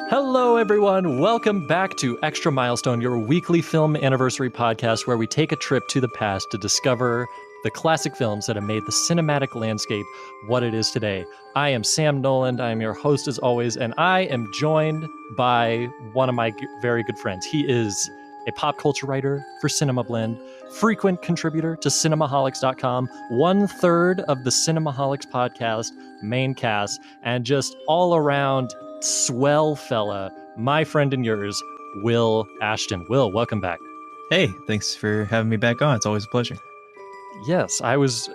Hello, everyone. Welcome back to Extra Milestone, your weekly film anniversary podcast where we take a trip to the past to discover the classic films that have made the cinematic landscape what it is today. I am Sam Noland. I am your host as always, and I am joined by one of my very good friends. He is a pop culture writer for Cinema Blend, frequent contributor to Cinemaholics.com, 1/3 of the Cinemaholics podcast main cast, and just all around swell fella, my friend and yours, Will Ashton. Will, welcome back. Hey, thanks for having me back on. It's always a pleasure. Yes, I realized,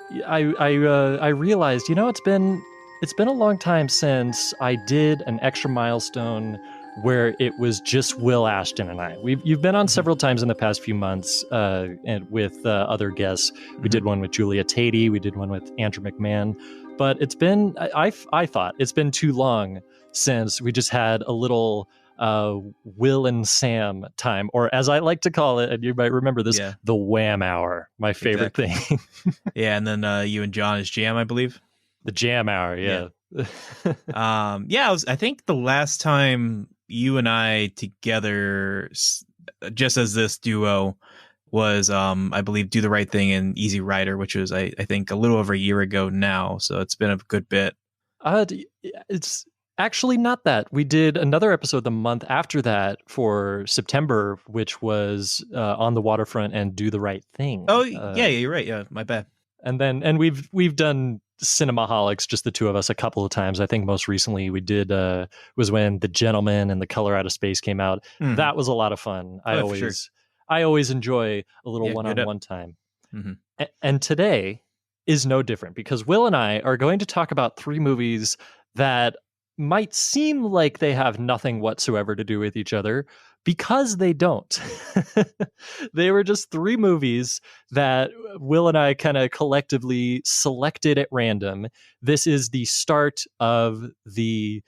it's been a long time since I did an Extra Milestone where it was just Will Ashton and I. You've been on several times in the past few months, and with other guests. We did one with Julia Tatey. We did one with Andrew McMahon. But it's been, I thought it's been too long since we just had a little Will and Sam time, or as I like to call it, and you might remember this, the Wham Hour, my favorite thing. Yeah, and then you and John is Jam, I believe. The Jam Hour, yeah. I think the last time you and I together, just as this duo, was I believe Do the Right Thing and Easy Rider, which was I think a little over a year ago now, so it's been a good bit. It's actually not that. We did another episode the month after that for September, which was On the Waterfront and Do the Right Thing. Oh yeah, you're right. Yeah, my bad. And we've done Cinemaholics, just the two of us, a couple of times. I think most recently we did was when The Gentleman and The Color Out of Space came out. That was a lot of fun. I always enjoy a little one-on-one time. And today is no different, because Will and I are going to talk about three movies that might seem like they have nothing whatsoever to do with each other, because they don't. They were just three movies that Will and I kind of collectively selected at random. This is the start of the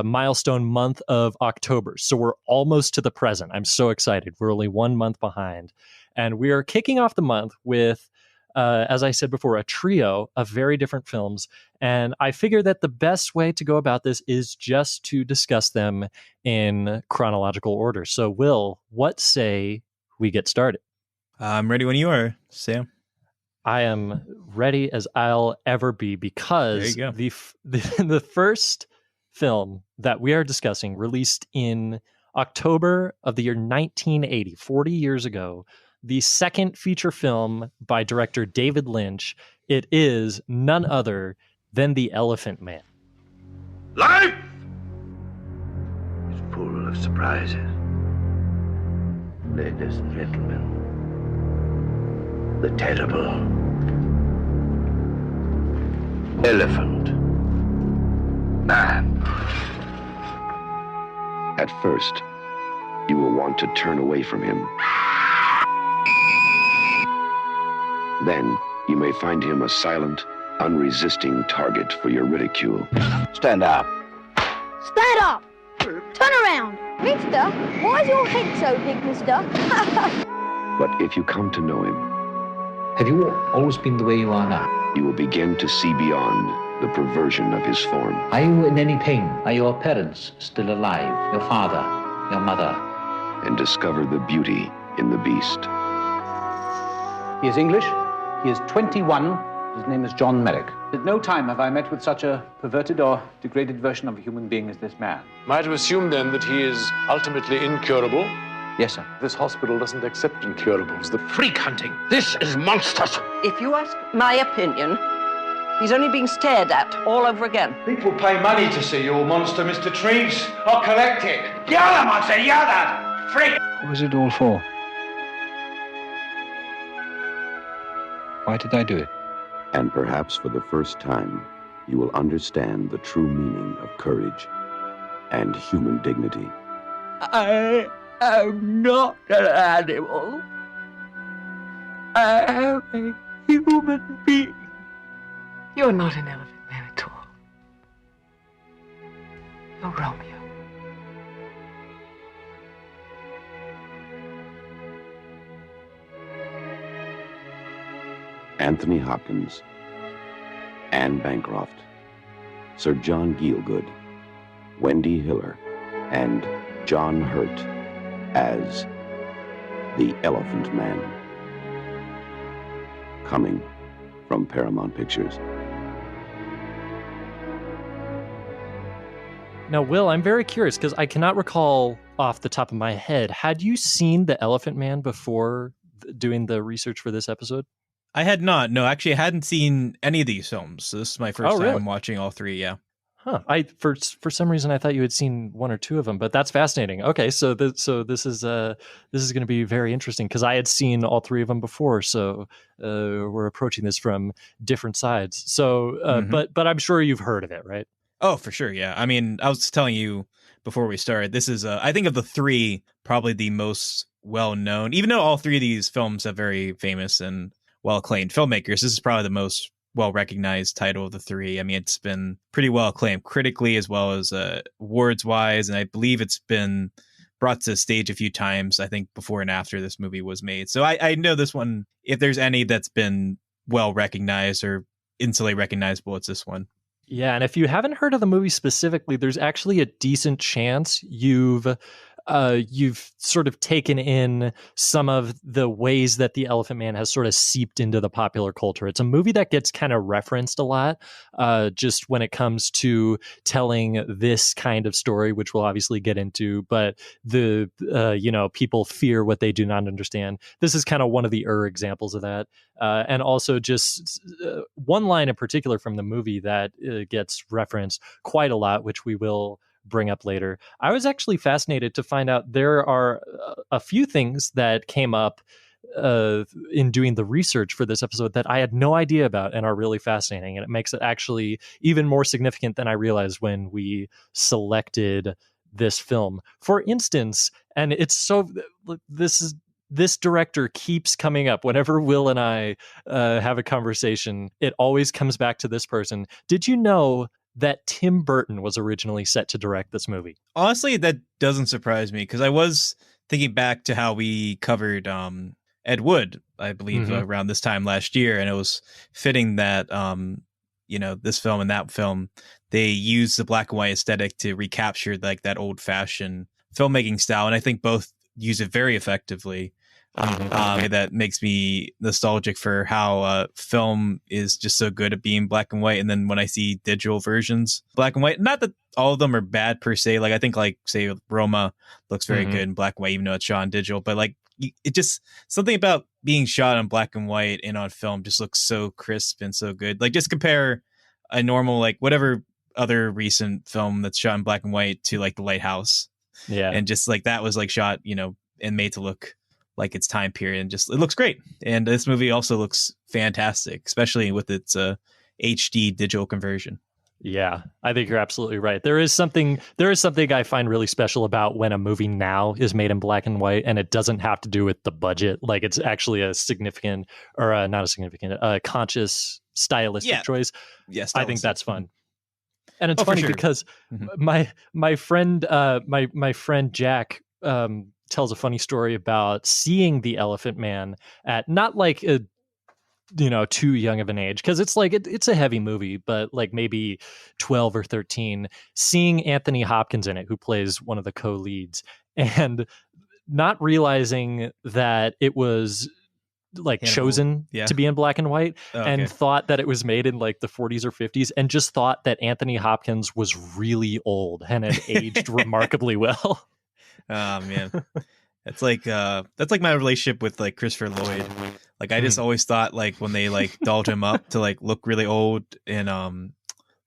milestone month of October. So we're almost to the present. I'm so excited. We're only 1 month behind. And we are kicking off the month with, as I said before, a trio of very different films. And I figure that the best way to go about this is just to discuss them in chronological order. So, Will, what say we get started? I'm ready when you are, Sam. I am ready as I'll ever be, because the first film that we are discussing, released in October of the year 1980, 40 years ago, the second feature film by director David Lynch. It is none other than The Elephant Man. Life is full of surprises. Ladies and gentlemen, the terrible Elephant Man. At first, you will want to turn away from him. Then, you may find him a silent, unresisting target for your ridicule. Stand up. Stand up! Turn around! Mister, why is your head so big, mister? But if you come to know him, have you always been the way you are now? you will begin to see beyond the perversion of his form. Are you in any pain? Are your parents still alive? Your father, your mother? And discover the beauty in the beast. He is English. He is 21. His name is John Merrick. At no time have I met with such a perverted or degraded version of a human being as this man. Am I to assume, then, that he is ultimately incurable? Yes, sir. This hospital doesn't accept incurables. The Freak hunting. This is monstrous. If you ask my opinion, he's only being stared at all over again. People pay money to see your monster, Mr. Treves. I'll collect it. You're the monster, you're that freak. What was it all for? Why did I do it? And perhaps for the first time, you will understand the true meaning of courage and human dignity. I am not an animal. I am a human being. You're not an elephant man at all. Oh, Romeo. Anthony Hopkins, Anne Bancroft, Sir John Gielgud, Wendy Hiller, and John Hurt as the Elephant Man. Coming from Paramount Pictures. Now, Will, I'm very curious because I cannot recall off the top of my head. Had you seen The Elephant Man before doing the research for this episode? I had not. No, actually, I hadn't seen any of these films. So this is my first time watching all three. Yeah. Huh. For some reason I thought you had seen one or two of them, but that's fascinating. Okay, so this is going to be very interesting because I had seen all three of them before. So we're approaching this from different sides. So, but I'm sure you've heard of it, right? Oh, for sure. Yeah. I mean, I was telling you before we started, this is, I think of the three, probably the most well-known, even though all three of these films have very famous and well-acclaimed filmmakers, this is probably the most well-recognized title of the three. I mean, it's been pretty well-acclaimed critically as well as awards-wise, and I believe it's been brought to the stage a few times, I think, before and after this movie was made. So I know this one, if there's any that's been well-recognized or instantly recognizable, it's this one. Yeah, and if you haven't heard of the movie specifically, there's actually a decent chance you've sort of taken in some of the ways that the Elephant Man has sort of seeped into the popular culture. It's a movie that gets kind of referenced a lot, just when it comes to telling this kind of story, which we'll obviously get into. But people fear what they do not understand. This is kind of one of the examples of that. And also just one line in particular from the movie that gets referenced quite a lot, which we will bring up later. I was actually fascinated to find out there are a few things that came up in doing the research for this episode that I had no idea about and are really fascinating. And it makes it actually even more significant than I realized when we selected this film. For instance, and it's so, this director keeps coming up whenever Will and I have a conversation. It always comes back to this person. Did you know that Tim Burton was originally set to direct this movie? Honestly, that doesn't surprise me because I was thinking back to how we covered Ed Wood, I believe, around this time last year, and it was fitting that this film and that film, they used the black and white aesthetic to recapture like that old fashioned filmmaking style, and I think both use it very effectively. That makes me nostalgic for how film is just so good at being black and white. And then when I see digital versions, black and white, not that all of them are bad per se. Like I think like say Roma looks very good in black and white, even though it's shot in digital, but like it just something about being shot on black and white and on film just looks so crisp and so good. Like just compare a normal, like whatever other recent film that's shot in black and white to like The Lighthouse. Yeah. And just like that was like shot, and made to look like its time period, and just it looks great. And this movie also looks fantastic, especially with its HD digital conversion. Yeah, I think you're absolutely right. There is something I find really special about when a movie now is made in black and white, and it doesn't have to do with the budget. Like it's actually a significant, or not a significant, conscious stylistic choice. Yes, I think that's fun. And it's funny because my friend Jack tells a funny story about seeing The Elephant Man at not like a too young of an age, because it's like it's a heavy movie, but like maybe 12 or 13, seeing Anthony Hopkins in it, who plays one of the co-leads, and not realizing that it was like chosen to be in black and white, and thought that it was made in like the 40s or 50s, and just thought that Anthony Hopkins was really old and had aged remarkably well. Oh man, that's like my relationship with like Christopher Lloyd. Like I just always thought like when they like dolled him up to like look really old in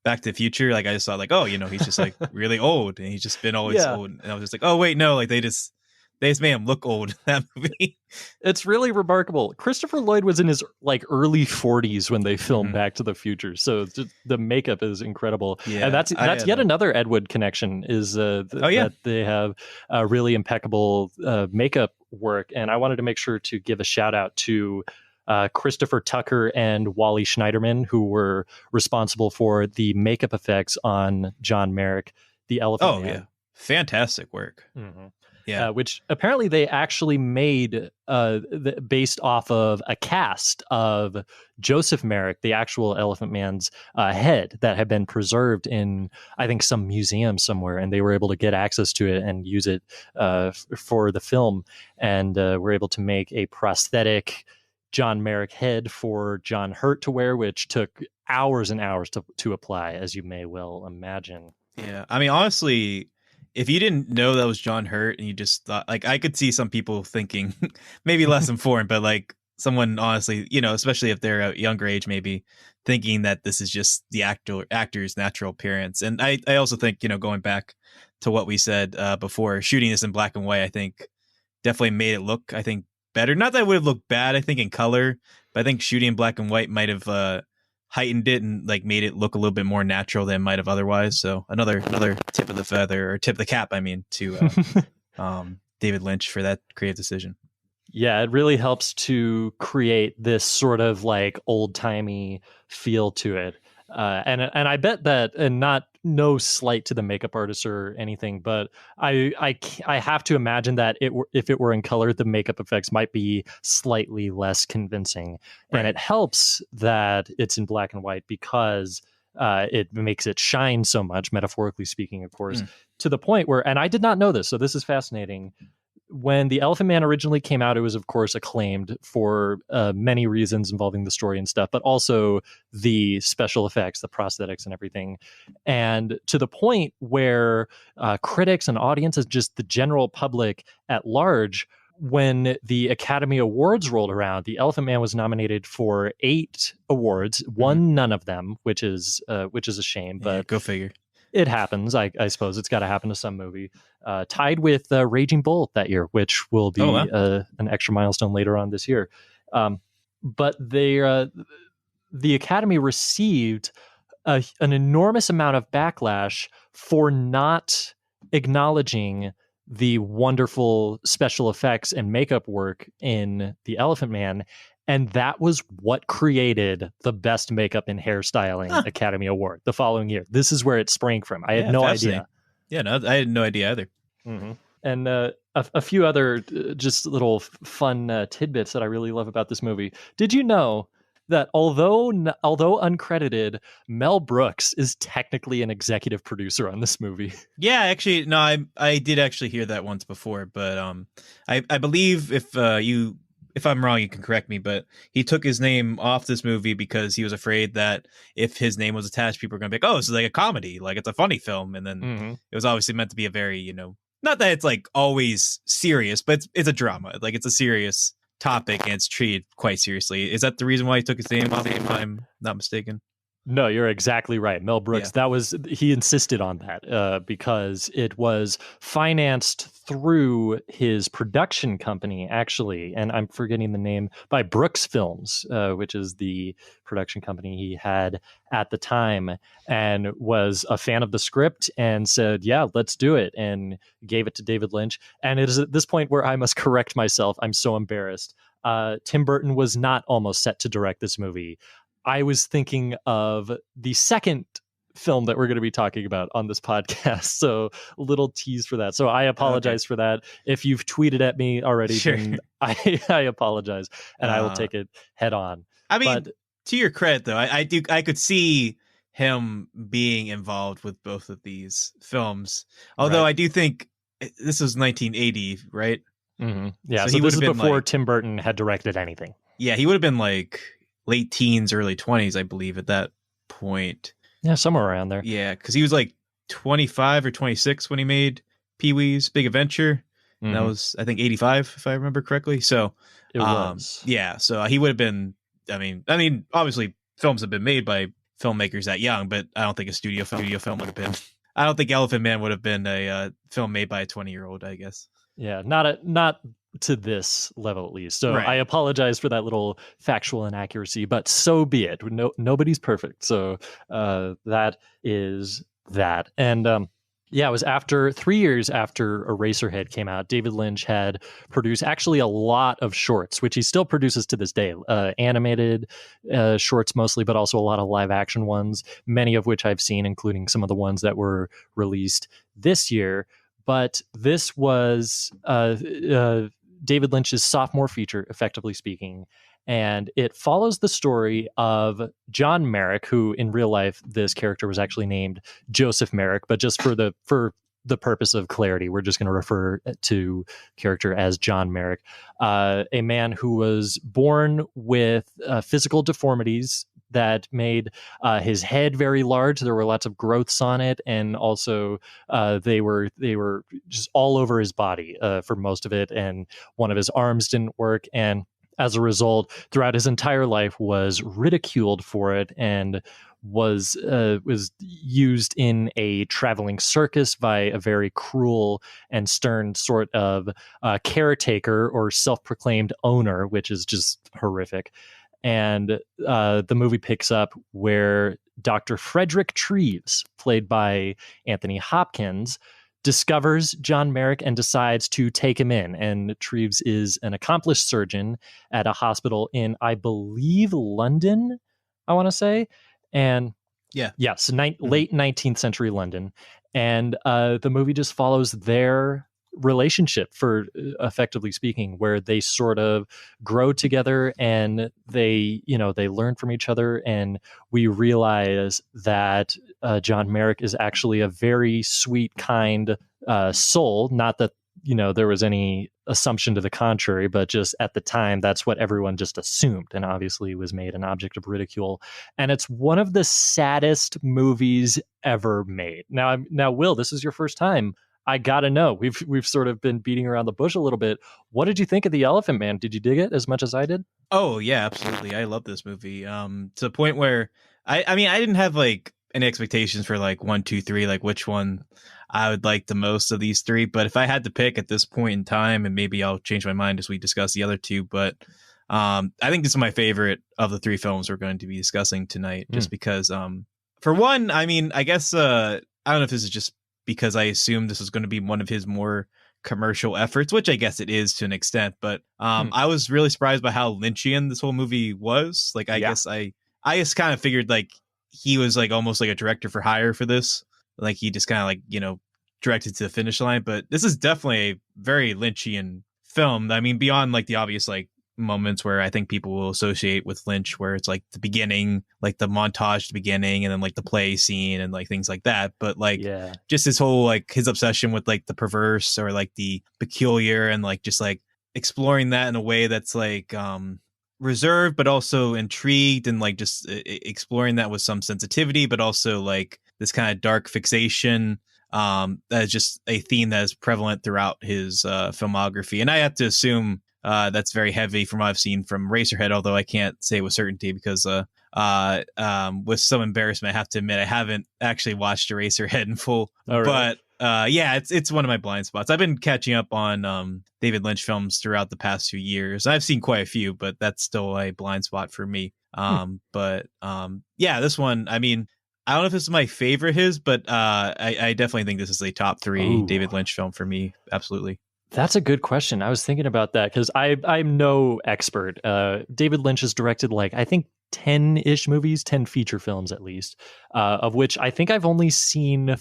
Back to the Future, like I just thought like, oh, he's just like really old, and he's just been always old. And I was just like, oh wait, no, like they just made him look old in that movie. It's really remarkable. Christopher Lloyd was in his like early 40s when they filmed Back to the Future, so the makeup is incredible. Yeah, and that's yet another Ed Wood connection is that they have really impeccable makeup work. And I wanted to make sure to give a shout out to Christopher Tucker and Wally Schneiderman, who were responsible for the makeup effects on John Merrick. The Elephant Man. Yeah. Fantastic work. Mm-hmm. Yeah. Which apparently they actually made based off of a cast of Joseph Merrick, the actual Elephant Man's head that had been preserved in, I think, some museum somewhere, and they were able to get access to it and use it for the film, and were able to make a prosthetic John Merrick head for John Hurt to wear, which took hours and hours to apply, as you may well imagine. Yeah. I mean, honestly, if you didn't know that was John Hurt and you just thought, like, I could see some people thinking, maybe less informed, but like someone honestly, especially if they're a younger age, maybe thinking that this is just the actor's natural appearance. And I also think, going back to what we said before, shooting this in black and white, I think definitely made it look, I think, better. Not that it would have looked bad, I think, in color, but I think shooting in black and white might have heightened it and like made it look a little bit more natural than it might have otherwise. So another tip of the feather, or tip of the cap, I mean, to David Lynch for that creative decision. Yeah, it really helps to create this sort of like old timey feel to it. And I bet that, and no slight to the makeup artist or anything, but I have to imagine that if it were in color, the makeup effects might be slightly less convincing. Right. And it helps that it's in black and white because it makes it shine so much, metaphorically speaking, of course, to the point where, and I did not know this, so this is fascinating. When The Elephant Man originally came out, it was, of course, acclaimed for many reasons involving the story and stuff, but also the special effects, the prosthetics and everything. And to the point where critics and audiences, just the general public at large, when the Academy Awards rolled around, The Elephant Man was nominated for 8 awards, won none of them, which is a shame. But go figure. It happens. I suppose it's got to happen to some movie. Tied with Raging Bull that year, which will be an extra milestone later on this year. But the Academy received an enormous amount of backlash for not acknowledging the wonderful special effects and makeup work in The Elephant Man. And that was what created the Best Makeup and Hairstyling Academy Award the following year. This is where it sprang from. I had no idea. Yeah, no, I had no idea either. Mm-hmm. And a few other just little fun tidbits that I really love about this movie. Did you know that although uncredited, Mel Brooks is technically an executive producer on this movie? Yeah, actually, no, I did actually hear that once before, but I believe if I'm wrong, you can correct me, but he took his name off this movie because he was afraid that if his name was attached, people were going to be like, oh, this is like a comedy, like it's a funny film. And then it was obviously meant to be a very, not that it's like always serious, but it's a drama. Like it's a serious topic and it's treated quite seriously. Is that the reason why he took his name off, if I'm not mistaken? No, you're exactly right. Mel Brooks, he insisted on that because it was financed through his production company, actually, and I'm forgetting the name, by Brooks Films, which is the production company he had at the time, and was a fan of the script and said, yeah, let's do it, and gave it to David Lynch. And it is at this point where I must correct myself. I'm so embarrassed. Tim Burton was not almost set to direct this movie. I was thinking of the second film that we're going to be talking about on this podcast. So a little tease for that. So I apologize for that. If you've tweeted at me already, then I apologize, and I will take it head on. I mean, to your credit, though, I could see him being involved with both of these films. Although I do think this was 1980, right? Mm-hmm. Yeah. So this is before Tim Burton had directed anything. Yeah. He would have been like late teens, early 20s, I believe, at that point. Yeah, somewhere around there. Yeah, because he was like 25 or 26 when he made Pee-wee's Big Adventure. And that was, I think, 85, if I remember correctly. So it was. Yeah, so he would have been, I mean, obviously, films have been made by filmmakers that young, but I don't think a studio film would have been. I don't think Elephant Man would have been a film made by a 20-year-old, I guess. Yeah, not to this level, at least. So I apologize for that little factual inaccuracy, but so be it. Nobody's perfect. So that is that. And Yeah, it was after 3 years after Eraserhead came out. David Lynch had produced actually a lot of shorts, which he still produces to this day. Animated shorts mostly, but also a lot of live action ones, many of which I've seen, including some of the ones that were released this year. But this was David Lynch's sophomore feature, effectively speaking. And it follows the story of John Merrick, who in real life, this character was actually named Joseph Merrick. But just for the purpose of clarity, we're just going to refer to character as John Merrick, a man who was born with physical deformities that made his head very large. There were lots of growths on it, and also they were just all over his body for most of it. And one of his arms didn't work, and as a result, throughout his entire life, was ridiculed for it and was used in a traveling circus by a very cruel and stern sort of caretaker or self-proclaimed owner, which is just horrific. And the movie picks up where Dr. Frederick Treves, played by Anthony Hopkins, discovers John Merrick and decides to take him in. And Treves is an accomplished surgeon at a hospital in, I believe, London, I want to say. And so late 19th century London. And the movie just follows their relationship, for effectively speaking, where they sort of grow together and they learn from each other. And we realize that John Merrick is actually a very sweet, kind soul. Not that there was any assumption to the contrary, but just at the time, that's what everyone just assumed, and obviously was made an object of ridicule. And it's one of the saddest movies ever made. Now, Will, this is your first time. I gotta know. We've sort of been beating around the bush a little bit. What did you think of The Elephant Man? Did you dig it as much as I did? Oh yeah, absolutely. I love this movie. To the point where I mean, I didn't have like any expectations for like 1, 2, 3, like which one I would like the most of these three. But if I had to pick at this point in time, and maybe I'll change my mind as we discuss the other two, but I think this is my favorite of the three films we're going to be discussing tonight, just because for one, I mean, I guess I don't know if this is just because I assumed this was going to be one of his more commercial efforts, which I guess it is to an extent. But I was really surprised by how Lynchian this whole movie was. Like, I guess I just kind of figured like he was like almost like a director for hire for this. Like he just kind of like, directed to the finish line. But this is definitely a very Lynchian film. I mean, beyond like the obvious like moments where I think people will associate with Lynch, where it's like the beginning, like the montage at the beginning, and then like the play scene and like things like that. But like just his whole like his obsession with like the perverse or like the peculiar, and like just like exploring that in a way that's like reserved but also intrigued, and like just exploring that with some sensitivity, but also like this kind of dark fixation that is just a theme that is prevalent throughout his filmography. And I have to assume that's very heavy from what I've seen from Eraserhead, although I can't say with certainty because with some embarrassment, I have to admit I haven't actually watched Eraserhead in full. Oh, really? But it's one of my blind spots. I've been catching up on David Lynch films throughout the past few years. I've seen quite a few, but that's still a blind spot for me. But this one, I mean, I don't know if this is my favorite his, but I definitely think this is a top 3 David Lynch film for me. Absolutely. That's a good question. I was thinking about that because I'm no expert. David Lynch has directed like, I think 10-ish movies, 10 feature films at least, of which I think I've only seen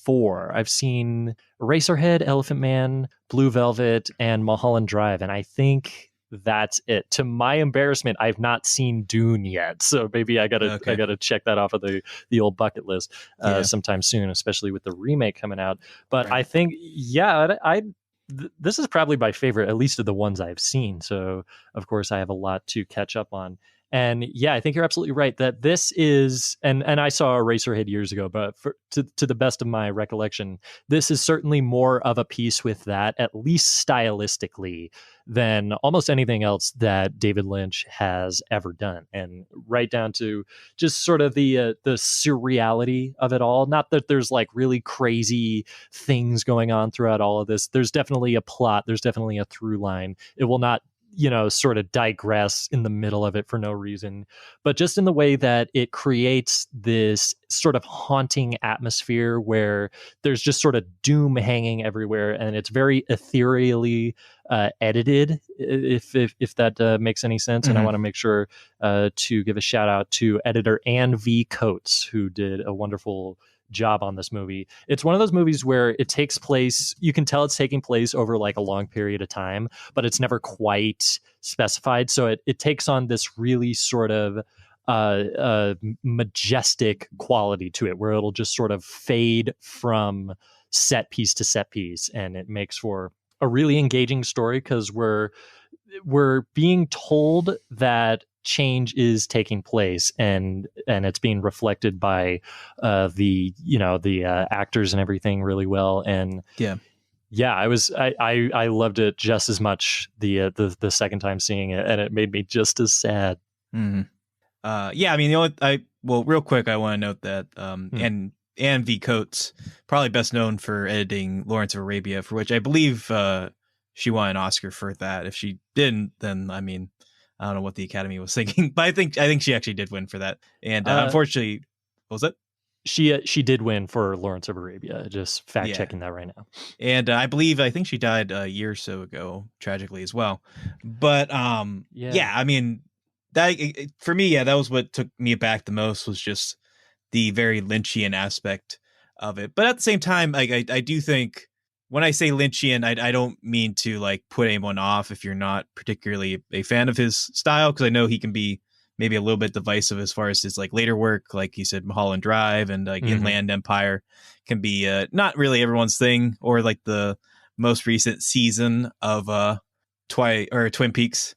4. I've seen Eraserhead, Elephant Man, Blue Velvet, and Mulholland Drive. And I think that's it. To my embarrassment, I've not seen Dune yet. So maybe I gotta check that off of the old bucket list sometime soon, especially with the remake coming out. But I think, this is probably my favorite, at least of the ones I've seen. So, of course, I have a lot to catch up on. And yeah, I think you're absolutely right that this is, and I saw Eraserhead years ago, but to the best of my recollection, this is certainly more of a piece with that, at least stylistically, than almost anything else that David Lynch has ever done. And right down to just sort of the surreality of it all. Not that there's like really crazy things going on throughout all of this. There's definitely a plot. There's definitely a through line. It will not sort of digress in the middle of it for no reason, but just in the way that it creates this sort of haunting atmosphere where there's just sort of doom hanging everywhere, and it's very ethereally edited, if that makes any sense. And I want to make sure to give a shout out to editor Ann V. Coates, who did a wonderful job on this movie. It's one of those movies where it takes place, you can tell it's taking place over like a long period of time, but it's never quite specified. So it takes on this really sort of majestic quality to it, where it'll just sort of fade from set piece to set piece, and it makes for a really engaging story because we're being told that change is taking place, and it's being reflected by the actors and everything really well. And I loved it just as much the second time seeing it, and it made me just as sad. Real quick, I want to note that and Ann V. Coates, probably best known for editing Lawrence of Arabia, for which I believe she won an Oscar for that. If she didn't, then I don't know what the Academy was thinking, but I think she actually did win for that. And unfortunately, what was it? She did win for Lawrence of Arabia. Just fact checking that right now. And I think she died a year or so ago, tragically as well. But that for me, that was what took me aback the most, was just the very Lynchian aspect of it. But at the same time, I do think, when I say Lynchian, I don't mean to like put anyone off if you're not particularly a fan of his style, because I know he can be maybe a little bit divisive as far as his like later work, like you said, Mulholland Drive and like Inland Empire can be not really everyone's thing, or like the most recent season of Twin Peaks.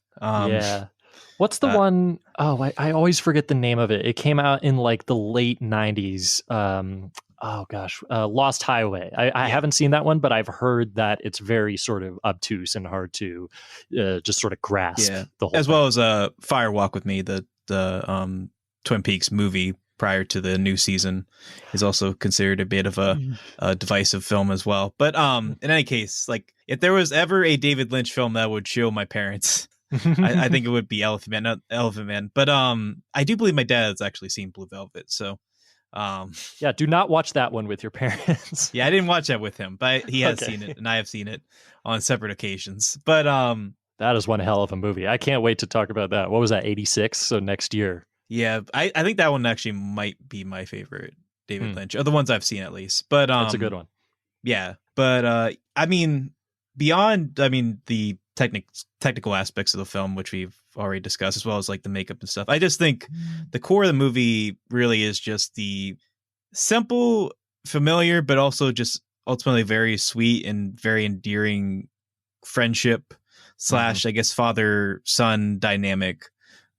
What's the one? Oh, I always forget the name of it. It came out in like the late 90s. Lost Highway. I haven't seen that one, but I've heard that it's very sort of obtuse and hard to just sort of grasp the whole as thing. well as Fire Walk with Me, the Twin Peaks movie prior to the new season, is also considered a bit of a divisive film as well. But in any case, like if there was ever a David Lynch film that would show my parents, I think it would be Elephant Man, not Elephant Man. But I do believe my dad has actually seen Blue Velvet, so do not watch that one with your parents. I didn't watch that with him, but he has seen it, and I have seen it on separate occasions. But that is one hell of a movie. I can't wait to talk about that. What was that, 86? So next year. I think that one actually might be my favorite David Lynch, or the ones I've seen at least. But that's a good one. But beyond the technical aspects of the film, which we've already discussed, as well as like the makeup and stuff, I just think the core of the movie really is just the simple, familiar, but also just ultimately very sweet and very endearing friendship / I guess father-son dynamic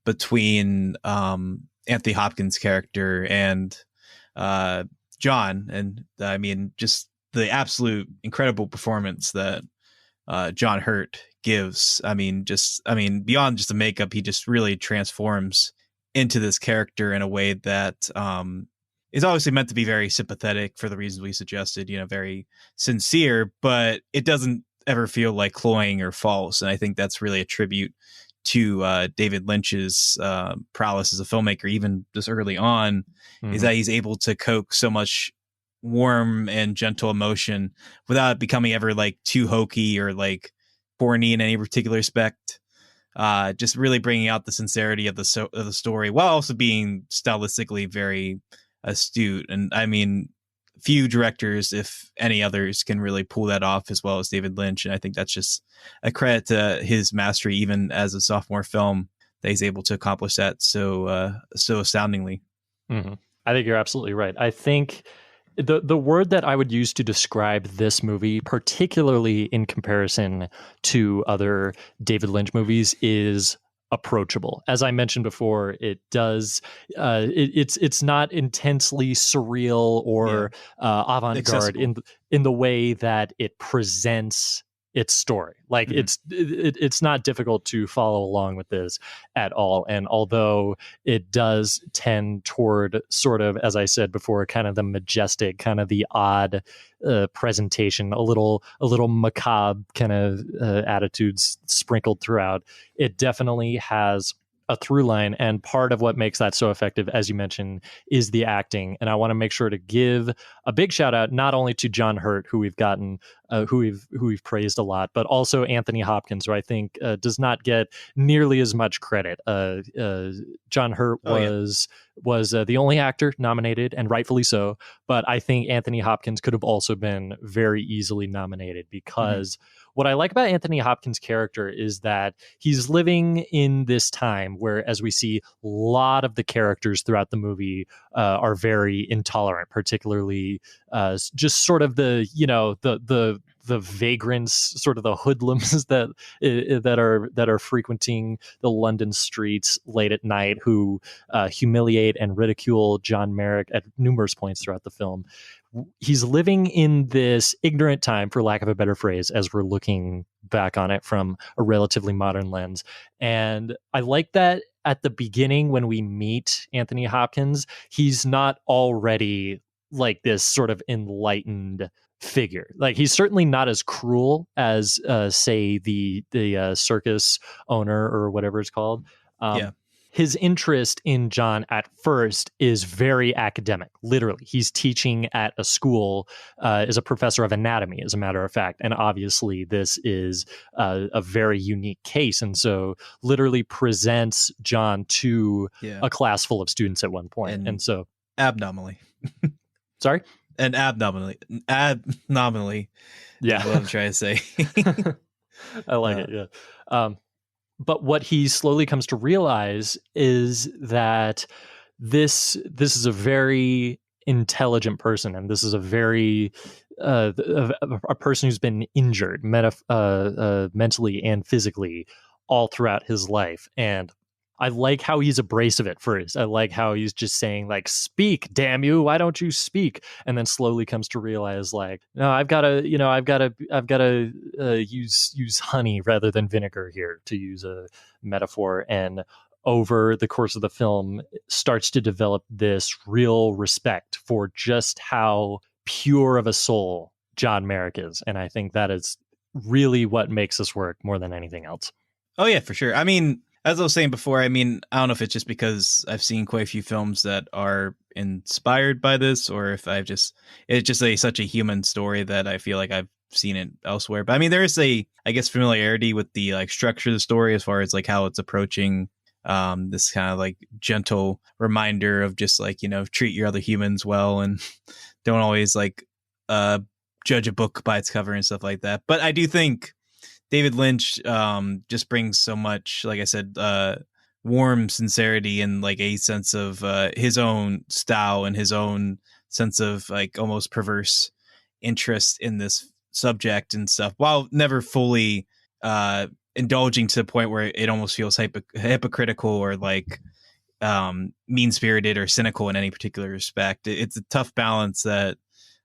between Anthony Hopkins' character and John. And just the absolute incredible performance that John Hurt gives. Beyond just the makeup, he just really transforms into this character in a way that is obviously meant to be very sympathetic for the reasons we suggested, very sincere, but it doesn't ever feel like cloying or false. And I think that's really a tribute to David Lynch's prowess as a filmmaker, even just early on, is that he's able to coax so much warm and gentle emotion without becoming ever like too hokey or like corny in any particular respect. Just really bringing out the sincerity of the story while also being stylistically very astute. And few directors, if any others, can really pull that off as well as David Lynch. And I think that's just a credit to his mastery, even as a sophomore film, that he's able to accomplish that so astoundingly. I think you're absolutely right. I think the word that I would use to describe this movie, particularly in comparison to other David Lynch movies, is approachable. As I mentioned before, it does it's not intensely surreal or avant-garde in the way that it presents its story. Like it's not difficult to follow along with this at all. And although it does tend toward sort of, as I said before, kind of the majestic, kind of the odd presentation, a little macabre kind of attitudes sprinkled throughout, it definitely has a through line, and part of what makes that so effective, as you mentioned, is the acting. And I want to make sure to give a big shout out not only to John Hurt, who we've gotten, who we've praised a lot, but also Anthony Hopkins, who I think does not get nearly as much credit. John Hurt was the only actor nominated, and rightfully so. But I think Anthony Hopkins could have also been very easily nominated, because what I like about Anthony Hopkins' character is that he's living in this time where, as we see, a lot of the characters throughout the movie are very intolerant, particularly just sort of the vagrants, sort of the hoodlums that are frequenting the London streets late at night, who humiliate and ridicule John Merrick at numerous points throughout the film. He's living in this ignorant time, for lack of a better phrase, as we're looking back on it from a relatively modern lens. And I like that at the beginning, when we meet Anthony Hopkins, he's not already like this sort of enlightened figure. Like, he's certainly not as cruel as say the circus owner or whatever it's called. His interest in John at first is very academic. Literally, he's teaching at a school, is a professor of anatomy, as a matter of fact. And obviously, this is a very unique case. And so literally presents John to a class full of students at one point. And so abnominally. Sorry? And abnominally. Yeah. What I'm trying to say. I like it. Yeah. But what he slowly comes to realize is that this is a very intelligent person, and this is a very a person who's been injured mentally and physically all throughout his life. And I like how he's abrasive at first. I like how he's just saying, like, speak, damn you, why don't you speak? And then slowly comes to realize, like, no, I've got to use honey rather than vinegar here, to use a metaphor. And over the course of the film, starts to develop this real respect for just how pure of a soul John Merrick is. And I think that is really what makes this work more than anything else. Oh yeah, for sure. I mean, as I was saying before, I mean, I don't know if it's just because I've seen quite a few films that are inspired by this, or if it's just such a human story that I feel like I've seen it elsewhere. But I mean, there is I guess, familiarity with the like structure of the story, as far as like how it's approaching this kind of like gentle reminder of just like, treat your other humans well, and don't always like judge a book by its cover and stuff like that. But I do think David Lynch just brings so much, like I said, warm sincerity and like a sense of his own style and his own sense of like almost perverse interest in this subject and stuff, while never fully indulging to the point where it almost feels hypocritical or like mean-spirited or cynical in any particular respect. It's a tough balance that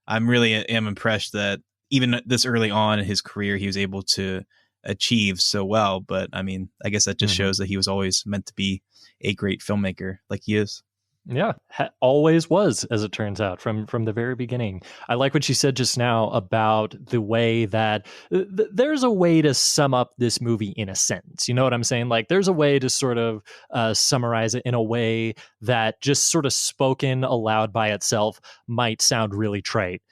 I'm really am impressed that even this early on in his career, he was able to achieve so well. But I mean, I guess that just shows that he was always meant to be a great filmmaker, like he is. Yeah, always was, as it turns out, from the very beginning. I like what you said just now about the way that there's a way to sum up this movie in a sentence. You know what I'm saying? Like, there's a way to sort of summarize it in a way that just sort of spoken aloud by itself might sound really trite.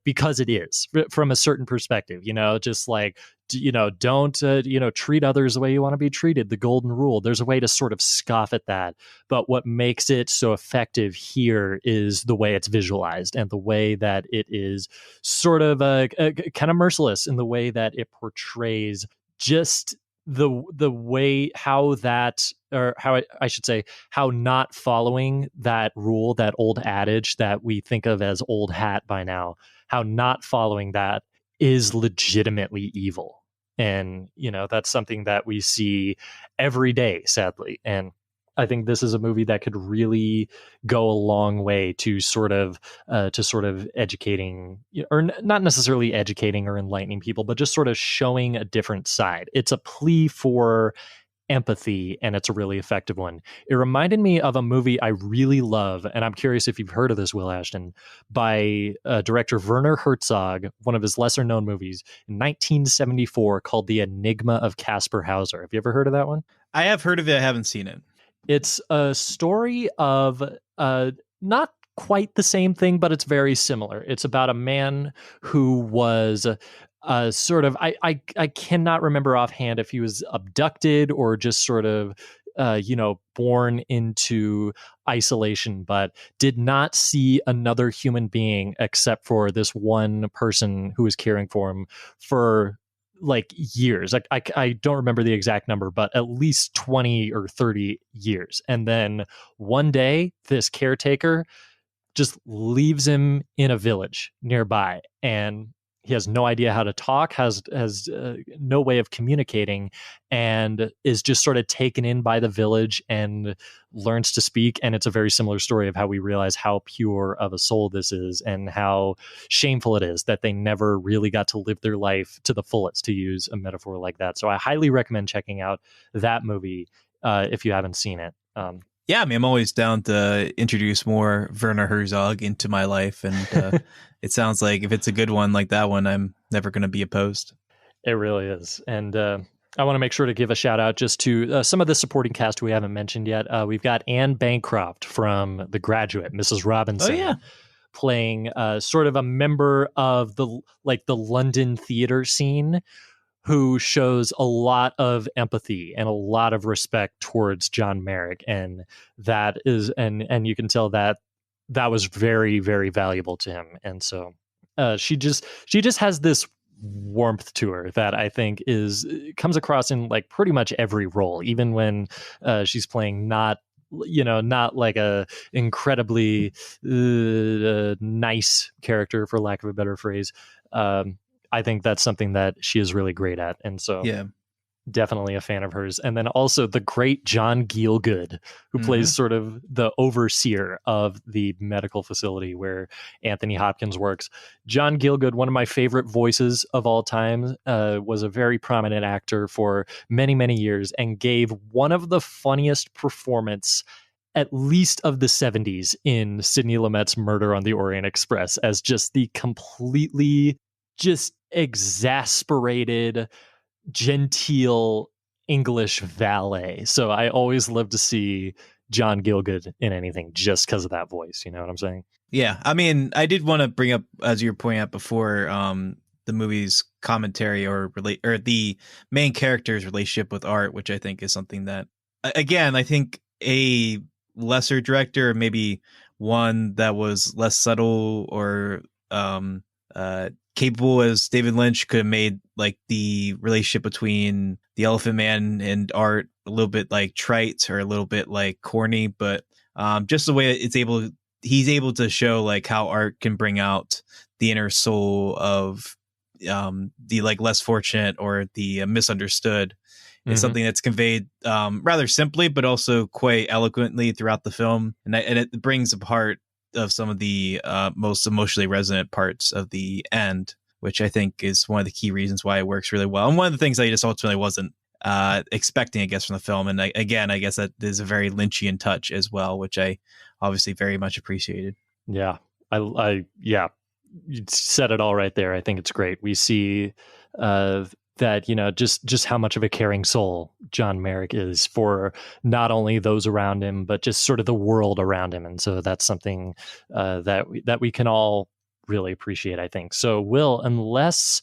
Because it is, from a certain perspective, just like, don't, treat others the way you want to be treated. The golden rule. There's a way to sort of scoff at that. But what makes it so effective here is the way it's visualized, and the way that it is sort of kind of merciless in the way that it portrays just the way how I should say, how not following that rule, that old adage that we think of as old hat by now, how not following that is legitimately evil. And, that's something that we see every day, sadly. And I think this is a movie that could really go a long way to sort of educating, or not necessarily educating or enlightening people, but just sort of showing a different side. It's a plea for empathy, and it's a really effective one. It reminded me of a movie I really love, and I'm curious if you've heard of this, Will Ashton, by director Werner Herzog, one of his lesser known movies in 1974 called The Enigma of Caspar Hauser. Have you ever heard of that one? I have heard of it. I haven't seen it. It's a story of not quite the same thing, but it's very similar. It's about a man who was sort of, I cannot remember offhand if he was abducted or just sort of, born into isolation, but did not see another human being except for this one person who was caring for him for like years. I don't remember the exact number, but at least 20 or 30 years. And then one day, this caretaker just leaves him in a village nearby, and he has no idea how to talk, has no way of communicating, and is just sort of taken in by the village and learns to speak. And it's a very similar story of how we realize how pure of a soul this is and how shameful it is that they never really got to live their life to the fullest, to use a metaphor like that. So I highly recommend checking out that movie if you haven't seen it. Yeah, I mean, I'm always down to introduce more Werner Herzog into my life. And it sounds like if it's a good one like that one, I'm never going to be opposed. It really is. And I want to make sure to give a shout out just to some of the supporting cast we haven't mentioned yet. We've got Anne Bancroft from The Graduate, Mrs. Robinson. Oh, yeah. Playing sort of a member of the London theater scene, who shows a lot of empathy and a lot of respect towards John Merrick. And that is, and you can tell that was very, very valuable to him. And so she just has this warmth to her that I think comes across in like pretty much every role, even when she's playing not like a incredibly nice character, for lack of a better phrase. I think that's something that she is really great at. And so yeah, definitely a fan of hers. And then also the great John Gielgud, who plays sort of the overseer of the medical facility where Anthony Hopkins works. John Gielgud, one of my favorite voices of all time, was a very prominent actor for many, many years and gave one of the funniest performance at least of the 70s in Sidney Lumet's Murder on the Orient Express, as just the completely just exasperated, genteel English valet. So I always love to see John Gielgud in anything just because of that voice. You know what I'm saying? Yeah. I mean, I did want to bring up, as you were pointing out before, the movie's commentary or the main character's relationship with art, which I think is something that, again, I think a lesser director, maybe one that was less subtle or capable as David Lynch, could have made like the relationship between the Elephant Man and art a little bit like trite or a little bit like corny, but just the way he's able to show like how art can bring out the inner soul of the like less fortunate or the misunderstood is something that's conveyed rather simply, but also quite eloquently throughout the film, and it brings a part of some of the most emotionally resonant parts of the end, which I think is one of the key reasons why it works really well. And one of the things I just ultimately wasn't expecting, I guess, from the film. And I guess that is a very Lynchian touch as well, which I obviously very much appreciated. Yeah, I you said it all right there. I think it's great. We see that, just how much of a caring soul John Merrick is for not only those around him, but just sort of the world around him. And so that's something that we can all really appreciate, I think. So, Will, unless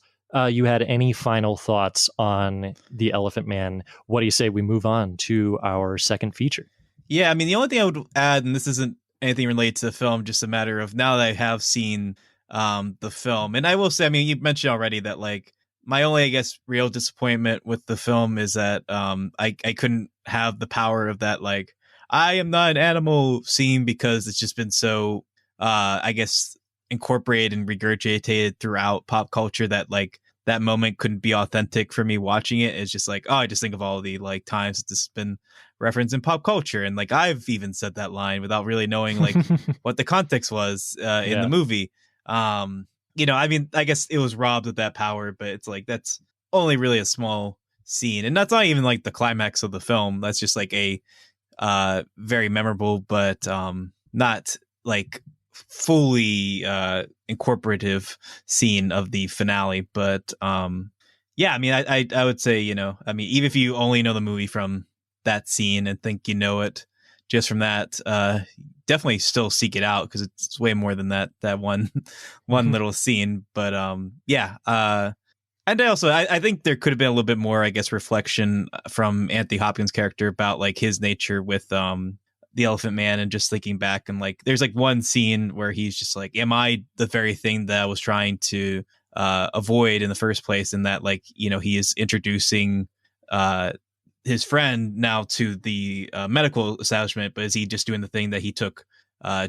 you had any final thoughts on The Elephant Man, what do you say we move on to our second feature? Yeah, I mean, the only thing I would add, and this isn't anything related to the film, just a matter of now that I have seen the film, and I will say, I mean, you mentioned already that like my only, I guess, real disappointment with the film is that I couldn't have the power of that, like, I am not an animal scene, because it's just been so, I guess, incorporated and regurgitated throughout pop culture that, like, that moment couldn't be authentic for me watching it. It's just like, oh, I just think of all the like times it's been referenced in pop culture, and like I've even said that line without really knowing like what the context was in the movie. You know, I mean, I guess it was robbed of that power, but it's like that's only really a small scene, and that's not even like the climax of the film. That's just like a very memorable, but not like fully incorporative scene of the finale. But yeah, I mean, I would say, you know, I mean, even if you only know the movie from that scene and think you know it just from that, definitely still seek it out, because it's way more than that one little scene. But yeah, and I think there could have been a little bit more, I guess, reflection from Anthony Hopkins' character about like his nature with the Elephant Man, and just thinking back, and like there's like one scene where he's just like, am I the very thing that I was trying to avoid in the first place? And that, like, you know, he is introducing his friend now to the medical establishment, but is he just doing the thing that he took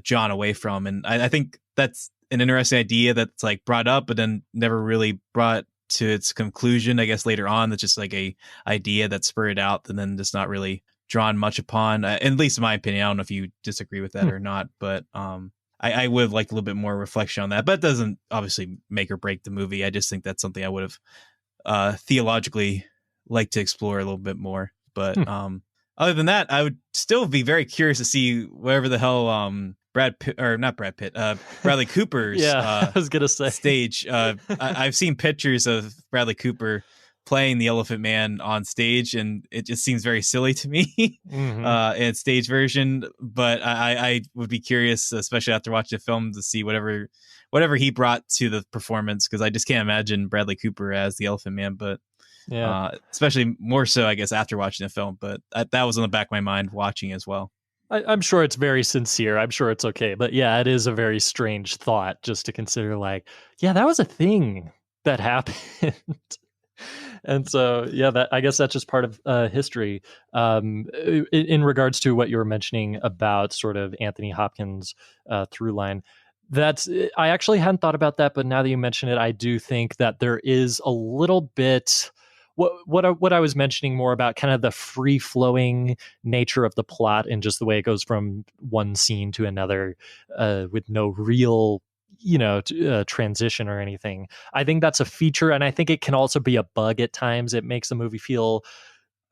John away from? And I think that's an interesting idea that's like brought up, but then never really brought to its conclusion, I guess, later on. That's just like a idea that's spurred out and then just not really drawn much upon, at least in my opinion. I don't know if you disagree with that or not, but I would like a little bit more reflection on that, but it doesn't obviously make or break the movie. I just think that's something I would have theologically like to explore a little bit more. But other than that, I would still be very curious to see wherever the hell Bradley Cooper's I was gonna say stage. I've seen pictures of Bradley Cooper playing the Elephant Man on stage, and it just seems very silly to me in stage version. But I would be curious, especially after watching the film, to see whatever he brought to the performance, because I just can't imagine Bradley Cooper as the Elephant Man. But especially more so, I guess, after watching the film. But that was on the back of my mind watching as well. I'm sure it's very sincere. I'm sure it's okay. But yeah, it is a very strange thought just to consider, like, yeah, that was a thing that happened. And so, yeah, I guess that's just part of history. In regards to what you were mentioning about sort of Anthony Hopkins' through line, I actually hadn't thought about that, but now that you mention it, I do think that there is a little bit what I was mentioning more about kind of the free flowing nature of the plot and just the way it goes from one scene to another with no real transition or anything. I think that's a feature, and I think it can also be a bug at times. It makes the movie feel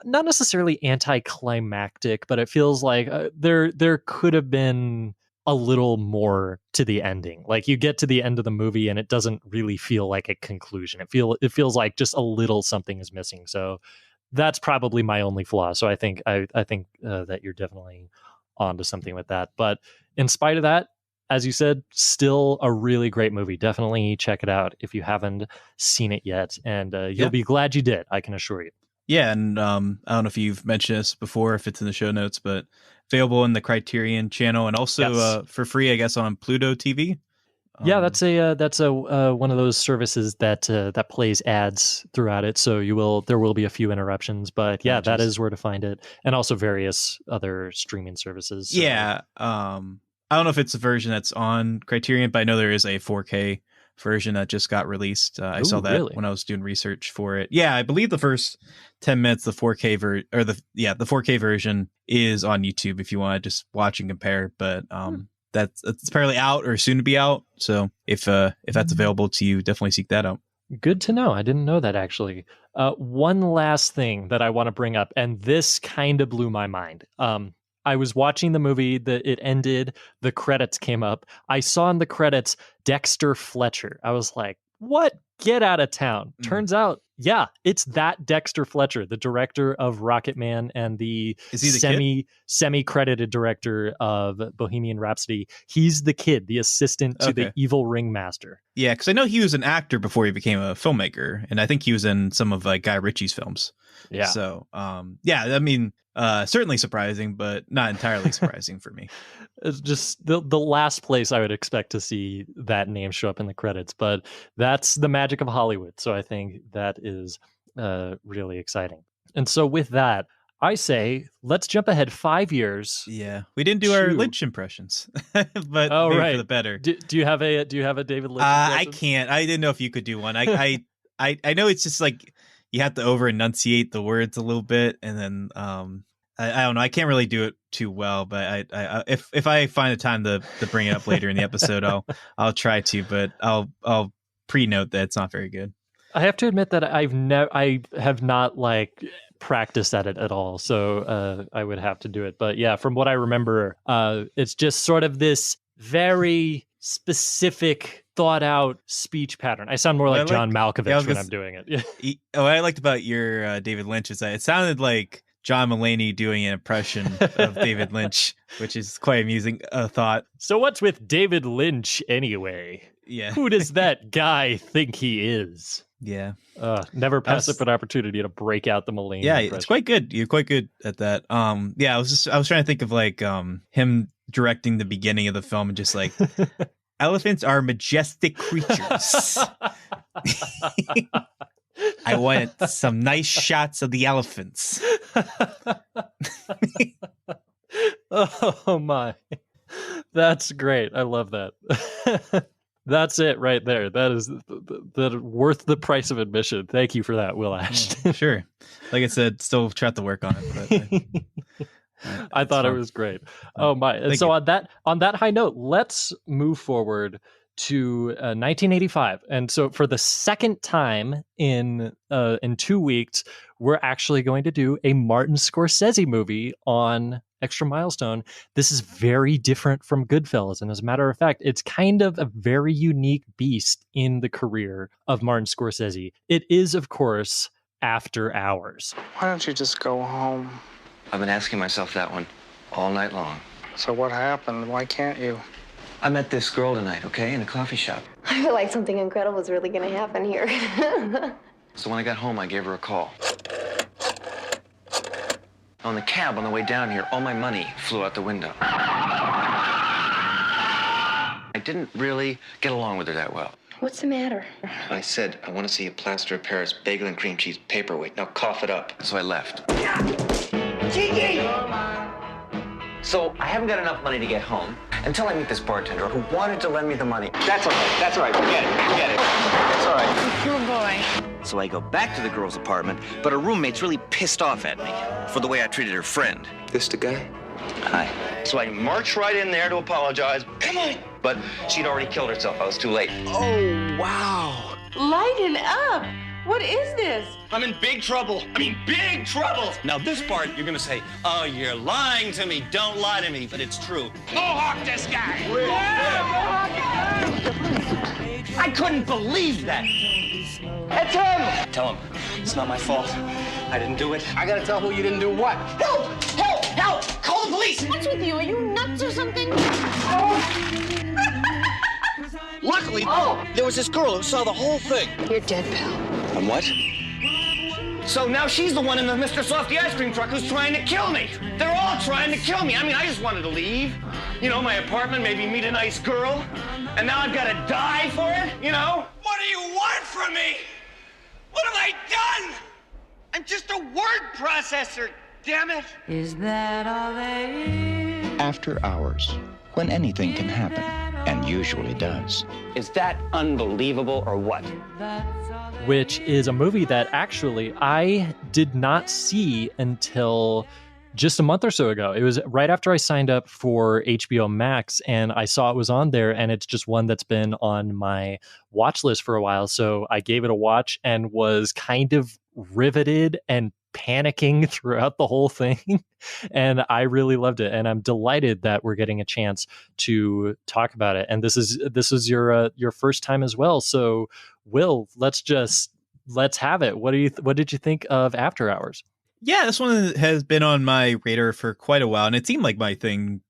not necessarily anticlimactic, but it feels like there could have been a little more to the ending. Like, you get to the end of the movie and it doesn't really feel like a conclusion. It feels like just a little something is missing. So that's probably my only flaw. So I think that you're definitely onto something with that. But in spite of that, as you said, still a really great movie. Definitely check it out if you haven't seen it yet, and you'll be glad you did, I can assure you. Yeah, and I don't know if you've mentioned this before, if it's in the show notes, but available in the Criterion channel, and also for free, I guess, on Pluto TV. Yeah, that's a one of those services that plays ads throughout it, so there will be a few interruptions, but yeah, that is where to find it, and also various other streaming services. So. Yeah, I don't know if it's a version that's on Criterion, but I know there is a 4K version that just got released. I saw that when I was doing research for it. Yeah, I believe the first 10 minutes, the 4K the 4K version is on YouTube if you want to just watch and compare. But it's apparently out or soon to be out. So if that's available to you, definitely seek that out. Good to know. I didn't know that, actually. One last thing that I want to bring up, and this kind of blew my mind. I was watching the movie, it ended, the credits came up. I saw in the credits Dexter Fletcher. I was like, what? Get out of town. Turns out, yeah, it's that Dexter Fletcher, the director of Rocketman and the semi-credited director of Bohemian Rhapsody. He's the kid, the assistant to the evil ringmaster. Yeah, because I know he was an actor before he became a filmmaker, and I think he was in some of Guy Ritchie's films. Yeah. So, yeah, I mean, certainly surprising, but not entirely surprising for me. It's just the last place I would expect to see that name show up in the credits, but that's the magic of Hollywood. So I think that is really exciting. And so with that, I say let's jump ahead 5 years. Yeah, we didn't do our Lynch impressions, but maybe for the better. Do you have a David Lynch impression? I can't. I didn't know if you could do one. I I know it's just like you have to over enunciate the words a little bit, and then I don't know. I can't really do it too well, but I if I find a time to bring it up later in the episode, I'll try to, but I'll pre-note that it's not very good. I have to admit that I have not like practiced at it at all, so I would have to do it. But yeah, from what I remember, it's just sort of this very specific, thought out speech pattern. I sound more like John Malkovich when I'm doing it. Yeah. What I liked about your David Lynch is that it sounded like John Mulaney doing an impression of David Lynch, which is quite amusing thought. So what's with David Lynch anyway? Yeah. Who does that guy think he is? Yeah. Never pass up an opportunity to break out the Mulaney. Yeah, impression. it's quite good. You're quite good at that. Yeah, I was trying to think of like him directing the beginning of the film and just like elephants are majestic creatures. I want some nice shots of the elephants. Oh my. That's great. I love that. That's it right there. That is worth the price of admission. Thank you for that, Will Ashton. Sure. Like I said, still try to work on it. But I thought it was great. Oh my. And so on that high note, let's move forward to 1985. And so for the second time in 2 weeks, we're actually going to do a Martin Scorsese movie on Extra Milestone. This is very different from Goodfellas. And as a matter of fact, it's kind of a very unique beast in the career of Martin Scorsese. It is, of course, After Hours. Why don't you just go home? I've been asking myself that one all night long. So what happened? Why can't you? I met this girl tonight, okay, in a coffee shop. I feel like something incredible is really going to happen here. So when I got home, I gave her a call. On the cab on the way down here, all my money flew out the window. I didn't really get along with her that well. What's the matter? I said, I want to see a plaster of Paris bagel and cream cheese paperweight. Now cough it up. So I left. Gigi! So I haven't got enough money to get home until I meet this bartender who wanted to lend me the money. That's all right. That's all right. Forget it. It's all right. Good boy. So I go back to the girl's apartment, but her roommate's really pissed off at me for the way I treated her friend. This the guy? Hi. So I march right in there to apologize. Come on! But she'd already killed herself. I was too late. Oh, wow. Lighten up. What is this? I'm in big trouble. I mean, big trouble. Now, this part, you're going to say, oh, you're lying to me. Don't lie to me. But it's true. Mohawk this guy. I couldn't believe that. It's him. Tell him. It's not my fault. I didn't do it. I got to tell who you didn't do what. Help! Help! Help! Call the police! What's with you? Are you nuts or something? Luckily, there was this girl who saw the whole thing. You're dead, pal. And what? So now she's the one in the Mr. Softy ice cream truck who's trying to kill me. They're all trying to kill me. I mean, I just wanted to leave. You know, my apartment, maybe meet a nice girl. And now I've got to die for it, you know? What do you want from me? What have I done? I'm just a word processor, damn it. Is that all there is? After Hours, when anything can happen, and usually does. Is that unbelievable or what? Which is a movie that actually I did not see until just a month or so ago. It was right after I signed up for HBO Max, and I saw it was on there, and it's just one that's been on my watch list for a while. So I gave it a watch and was kind of riveted and panicking throughout the whole thing. And I really loved it. And I'm delighted that we're getting a chance to talk about it. And this is your first time as well. So Will, let's have it. What did you think of After Hours? Yeah, this one has been on my radar for quite a while, and it seemed like my thing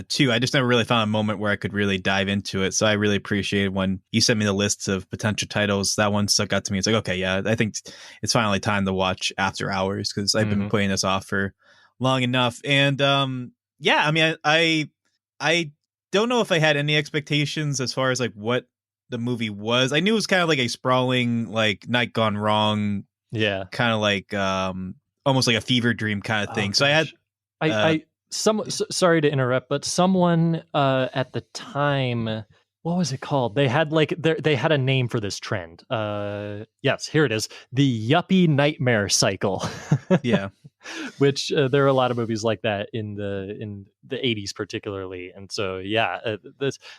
too. I just never really found a moment where I could really dive into it. So I really appreciated when you sent me the lists of potential titles. That one stuck out to me. It's like, okay, yeah, I think it's finally time to watch After Hours because I've been putting this off for long enough. And yeah, I mean, I don't know if I had any expectations as far as like what the movie was. I knew it was kind of like a sprawling, like Night Gone Wrong, kind of like almost like a fever dream kind of thing. So I had sorry to interrupt, but someone at the time what was it called? They had they had a name for this trend. Yes, here it is. The yuppie nightmare cycle. Yeah. Which there are a lot of movies like that in the 80s particularly. And so, yeah,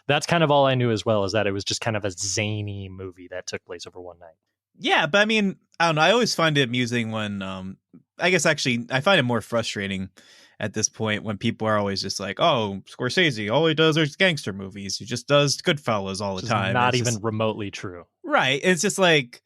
that's kind of all I knew as well, is that it was just kind of a zany movie that took place over one night. Yeah, but I mean, I don't know. I always find it amusing when, I guess actually, I find it more frustrating at this point when people are always just like, oh, Scorsese, all he does is gangster movies. He just does Goodfellas all the time. Not even remotely true. Right. It's just like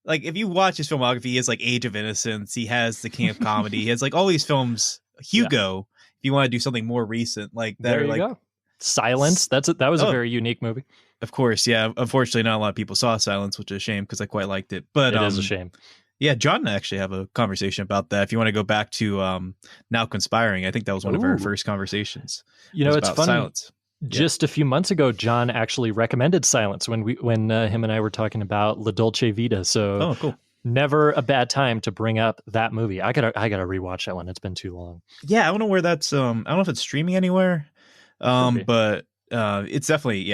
if you watch his filmography, he has like Age of Innocence. He has the King of Comedy. He has like all these films. Hugo, if you want to do something more recent, like that. There you go. Silence. That was a very unique movie. Of course, yeah. Unfortunately, not a lot of people saw Silence, which is a shame because I quite liked it. But it is a shame. Yeah, John and I actually have a conversation about that. If you want to go back to Now Conspiring, I think that was one of our first conversations. You know, it's funny. Silence. Just a few months ago, John actually recommended Silence when him and I were talking about La Dolce Vita. So, cool. Never a bad time to bring up that movie. I gotta rewatch that one. It's been too long. Yeah, I don't know where that's. I don't know if it's streaming anywhere. But it's definitely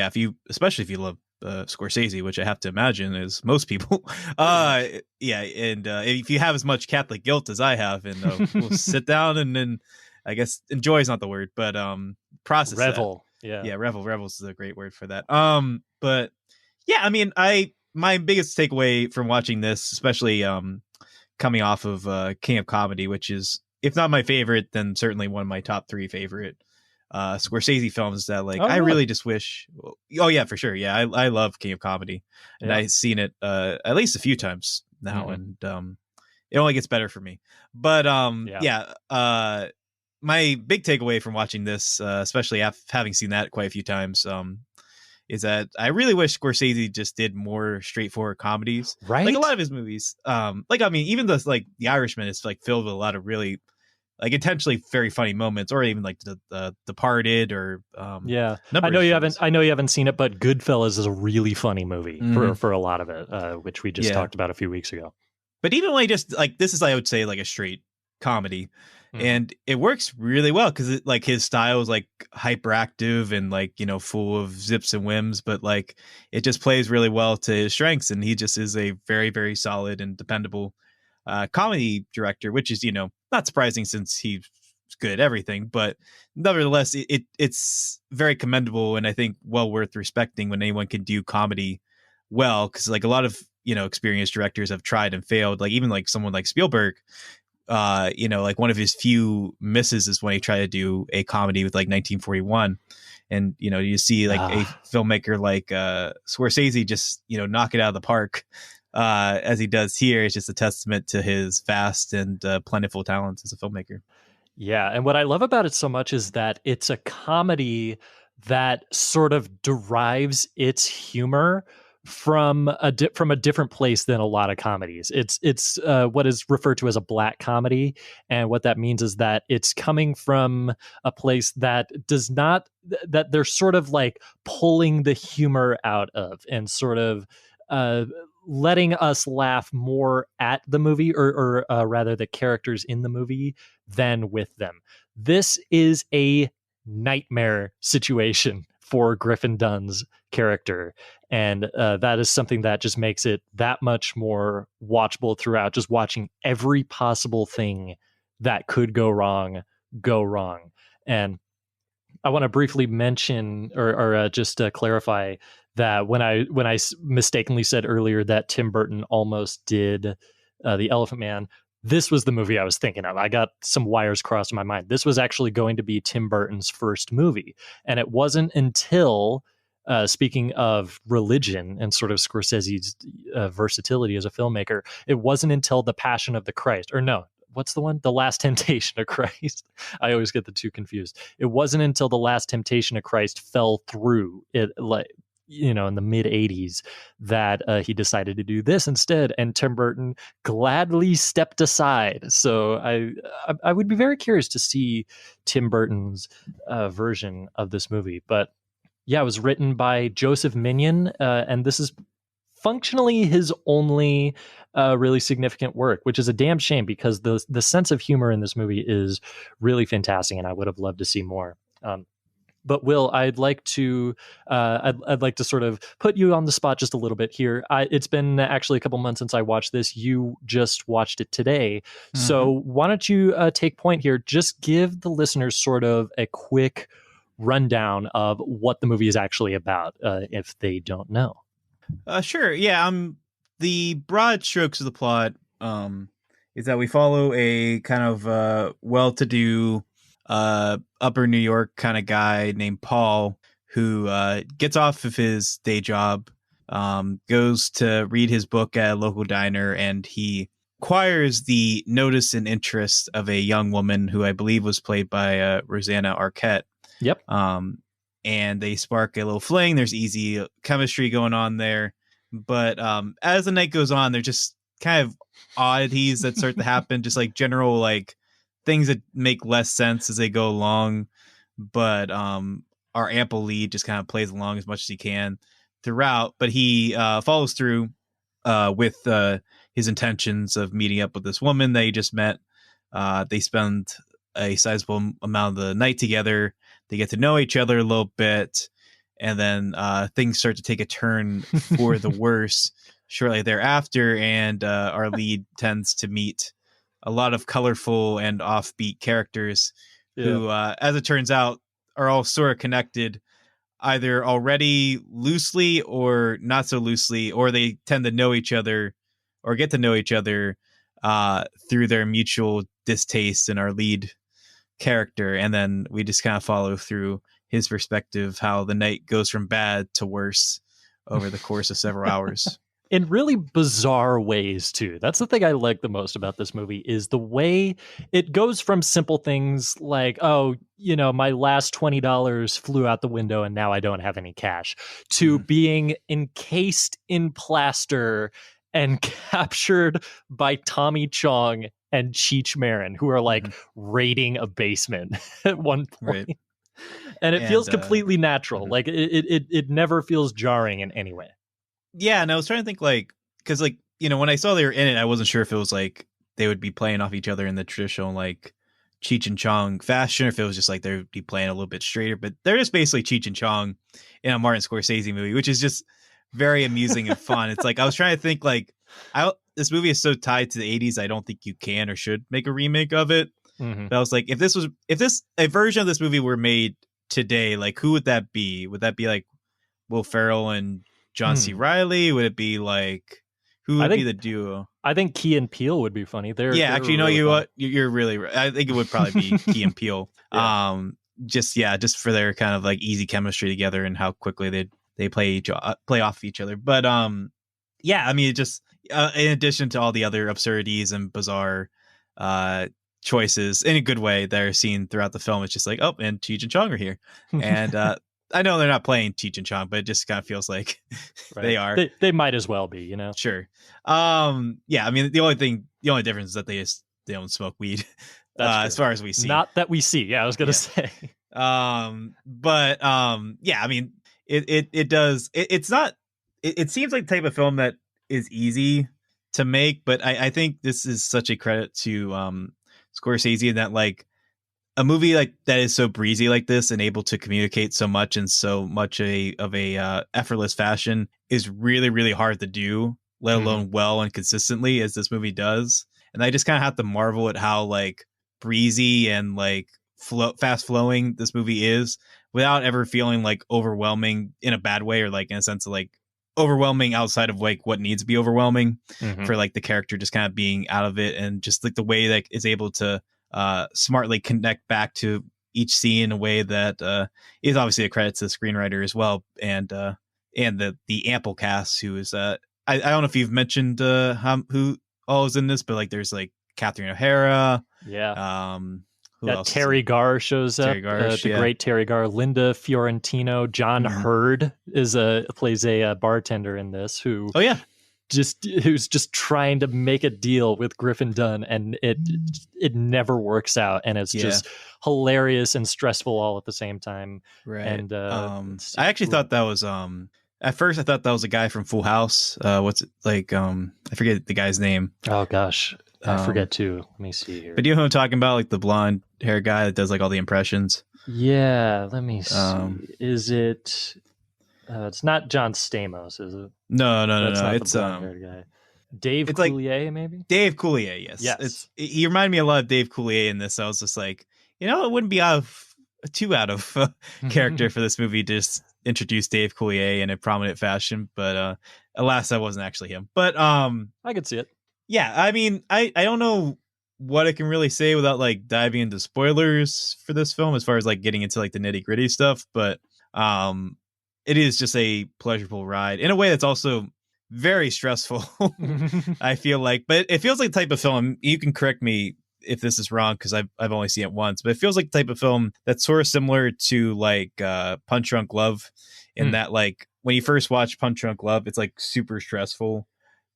especially if you love Scorsese, which I have to imagine is most people. And if you have as much Catholic guilt as I have, and we'll sit down and then I guess enjoy is not the word, but process revel. That. Revels is a great word for that. But yeah, I mean, my biggest takeaway from watching this, especially coming off of King of Comedy, which is if not my favorite, then certainly one of my top 3 favorite Scorsese films, that I really just wish. Oh yeah, for sure. Yeah, I love King of Comedy, and I've seen it at least a few times now, and it only gets better for me. But my big takeaway from watching this, especially having seen that quite a few times, is that I really wish Scorsese just did more straightforward comedies. Right, like a lot of his movies. I mean, even The Irishman is filled with a lot of really intentionally very funny moments, or even the Departed, or I know you haven't seen it, but Goodfellas is a really funny movie for a lot of it, which we just talked about a few weeks ago. But even when this is, I would say, a straight comedy, and it works really well because his style is hyperactive and full of zips and whims, but it just plays really well to his strengths, and he just is a very, very solid and dependable comedy director, which is not surprising since he's good at everything, but nevertheless it's very commendable, and I think well worth respecting when anyone can do comedy well, because a lot of experienced directors have tried and failed, even someone like Spielberg. One of his few misses is when he tried to do a comedy with 1941, and you see a filmmaker like Scorsese just knock it out of the park as he does here. It's just a testament to his vast and plentiful talents as a filmmaker. Yeah, and what I love about it so much is that it's a comedy that sort of derives its humor from a different place than a lot of comedies. It's what is referred to as a black comedy, and what that means is that it's coming from a place that does not, that they're sort of pulling the humor out of, and sort of letting us laugh more at the movie, or rather the characters in the movie, than with them. This is a nightmare situation for Griffin Dunn's character, and that is something that just makes it that much more watchable throughout. Just watching every possible thing that could go wrong. And I want to briefly mention or just clarify that when I mistakenly said earlier that Tim Burton almost did The Elephant Man, this was the movie I was thinking of. I got some wires crossed in my mind. This was actually going to be Tim Burton's first movie. And it wasn't until, speaking of religion and sort of Scorsese's versatility as a filmmaker, it wasn't until The Passion of the Christ, or no, what's the one? The Last Temptation of Christ. I always get the two confused. It wasn't until The Last Temptation of Christ fell through it, in the mid 80s, that he decided to do this instead, and Tim Burton gladly stepped aside. So I would be very curious to see Tim Burton's version of this movie. But yeah, it was written by Joseph Minion, and this is functionally his only really significant work, which is a damn shame, because the sense of humor in this movie is really fantastic, and I would have loved to see more. But Will, I'd like to sort of put you on the spot just a little bit here. It's been actually a couple months since I watched this. You just watched it today. Mm-hmm. So why don't you take point here? Just give the listeners sort of a quick rundown of what the movie is actually about, if they don't know. Sure. Yeah. The broad strokes of the plot is that we follow a kind of well-to-do upper New York kind of guy named Paul who gets off of his day job, goes to read his book at a local diner, and he acquires the notice and interest of a young woman who I believe was played by Rosanna Arquette. Yep. And they spark a little fling. There's easy chemistry going on there. But as the night goes on, they're just kind of oddities that start to happen, just like general like things that make less sense as they go along. But our ample lead just kind of plays along as much as he can throughout. But he follows through with his intentions of meeting up with this woman that he just met. They spend a sizable amount of the night together. They get to know each other a little bit. And then things start to take a turn for the worse shortly thereafter. And our lead tends to meet a lot of colorful and offbeat characters who, as it turns out, are all sort of connected either already loosely or not so loosely, or they tend to know each other or get to know each other through their mutual distaste in our lead character. And then we just kind of follow through his perspective, how the night goes from bad to worse over the course of several hours. In really bizarre ways, too. That's the thing I like the most about this movie, is the way it goes from simple things like, oh, you know, my last $20 flew out the window and now I don't have any cash, to being encased in plaster and captured by Tommy Chong and Cheech Marin, who are like raiding a basement at one point. Right. And it feels completely natural. Like it never feels jarring in any way. Yeah, and I was trying to think, like, because, like, you know, when I saw they were in it, I wasn't sure if it was like they would be playing off each other in the traditional like Cheech and Chong fashion, or if it was just like they would be playing a little bit straighter. But they're just basically Cheech and Chong in a Martin Scorsese movie, which is just very amusing and fun. It's like I was trying to think, like, this movie is so tied to the 80s, I don't think you can or should make a remake of it. But I was like, if a version of this movie were made today, like, who would that be? Would that be like Will Ferrell and John C. Reilly? Would it be like, who would be the duo? I think Key and Peele would be funny. Actually, no, you're really right. I think it would probably be Key and Peele. Just for their kind of like easy chemistry together and how quickly they play off each other. But I mean, it just in addition to all the other absurdities and bizarre choices in a good way that are seen throughout the film, it's just like, oh, and Cheech and Chong are here. And I know they're not playing Cheech and Chong, but it just kind of feels like they are. They might as well be, you know? Sure. I mean, the only difference is that they don't smoke weed as far as we see. Not that we see. Yeah, I was going to say. I mean, it does. It's not, it seems like the type of film that is easy to make, but I think this is such a credit to Scorsese in that, like, a movie like that is so breezy like this and able to communicate so much in so much of a effortless fashion is really, really hard to do, let alone well and consistently as this movie does. And I just kind of have to marvel at how like breezy and like fast flowing this movie is without ever feeling like overwhelming in a bad way, or like in a sense of like overwhelming outside of like what needs to be overwhelming for like the character just kind of being out of it, and just like the way that it's able to smartly connect back to each scene in a way that is obviously a credit to the screenwriter as well, and the ample cast who is I don't know if you've mentioned who all is in this, but like there's like Catherine O'Hara, who else? Terry Garr shows up. The great Terry Garr. Linda Fiorentino. John Hurd plays a bartender in this who's just trying to make a deal with Griffin Dunn, and it never works out, and it's just hilarious and stressful all at the same time. Right. And I actually thought that was at first I thought that was a guy from Full House. What's it like? I forget the guy's name. Oh gosh, I forget too. Let me see here. But you know who I'm talking about? Like the blonde hair guy that does like all the impressions. Yeah, let me see. Is it? It's not John Stamos, is it? No. It's the blonde-haired guy. Dave Coulier, maybe. Dave Coulier, yes. He reminded me a lot of Dave Coulier in this. I was just like, it wouldn't be too out of character for this movie to just introduce Dave Coulier in a prominent fashion. But alas, that wasn't actually him. But I could see it. Yeah, I mean, I don't know what I can really say without like diving into spoilers for this film as far as like getting into like the nitty gritty stuff. But it is just a pleasurable ride in a way that's also very stressful. I feel like, but it feels like the type of film, you can correct me if this is wrong because I've only seen it once, but it feels like the type of film that's sort of similar to like Punch Drunk Love in that like when you first watch Punch Drunk Love, it's like super stressful,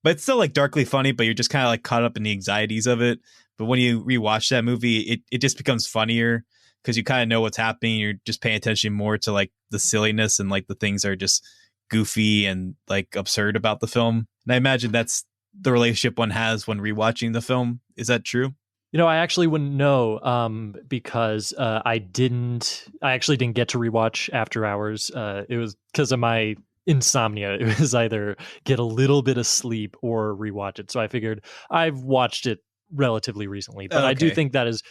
but it's still like darkly funny, but you're just kind of like caught up in the anxieties of it. But when you rewatch that movie, it just becomes funnier because you kind of know what's happening. You're just paying attention more to like the silliness and like the things that are just goofy and like absurd about the film. And I imagine that's the relationship one has when rewatching the film. Is that true? I actually wouldn't know because I actually didn't get to rewatch After Hours. It was because of my insomnia. It was either get a little bit of sleep or rewatch it. So I figured I've watched it relatively recently, but I do think that's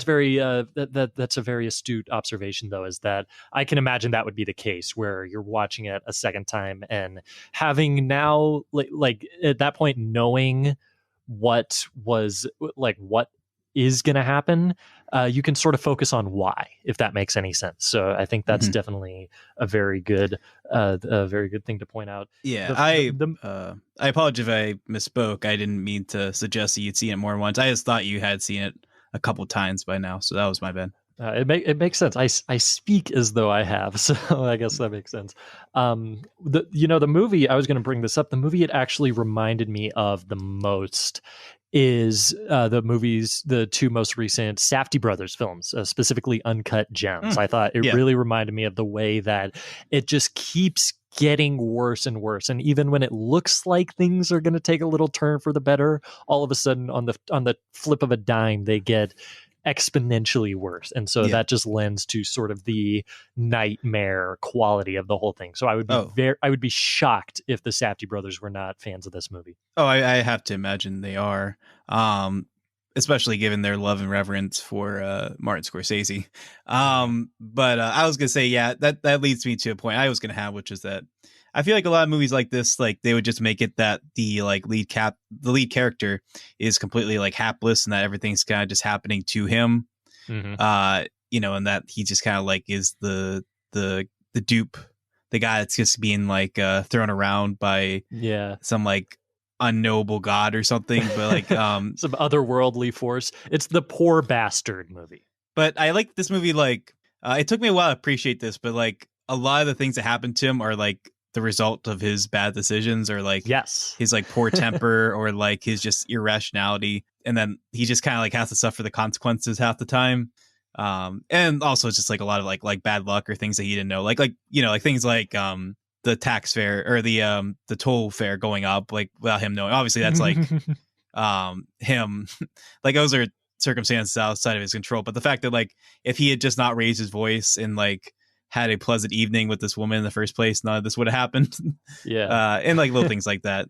very that's a very astute observation, though, is that I can imagine that would be the case where you're watching it a second time and having now like at that point knowing what is going to happen, you can sort of focus on why, if that makes any sense. So I think that's definitely a very good thing to point out. Yeah, I apologize if I misspoke. I didn't mean to suggest that you'd seen it more than once. I just thought you had seen it a couple times by now, so that was my bad. It makes sense. I speak as though I have, so I guess that makes sense. The movie, I was going to bring this up. The movie it actually reminded me of the most is the two most recent Safdie brothers films, specifically Uncut Gems. I thought it really reminded me of the way that it just keeps getting worse and worse, and even when it looks like things are going to take a little turn for the better, all of a sudden on the flip of a dime they get exponentially worse, and so that just lends to sort of the nightmare quality of the whole thing. So I would be shocked if the Safdie brothers were not fans of this movie. I have to imagine they are, especially given their love and reverence for Martin Scorsese. But I was gonna say, that leads me to a point I was gonna have, which is that I feel like a lot of movies like this, like they would just make it that the lead character is completely like hapless and that everything's kind of just happening to him. And that he just kind of like is the dupe, the guy that's just being like thrown around by some like unknowable god or something, but like some otherworldly force. It's the poor bastard movie. But I like this movie. Like it took me a while to appreciate this, but like a lot of the things that happen to him are like the result of his bad decisions, or like his like poor temper, or like his just irrationality, and then he just kind of like has to suffer the consequences half the time. And also it's just like a lot of like bad luck or things that he didn't know, like things like the tax fare or the toll fare going up like without him knowing. Obviously that's like him, like those are circumstances outside of his control, but the fact that like if he had just not raised his voice and like had a pleasant evening with this woman in the first place, none of this would have happened. And like little things like that.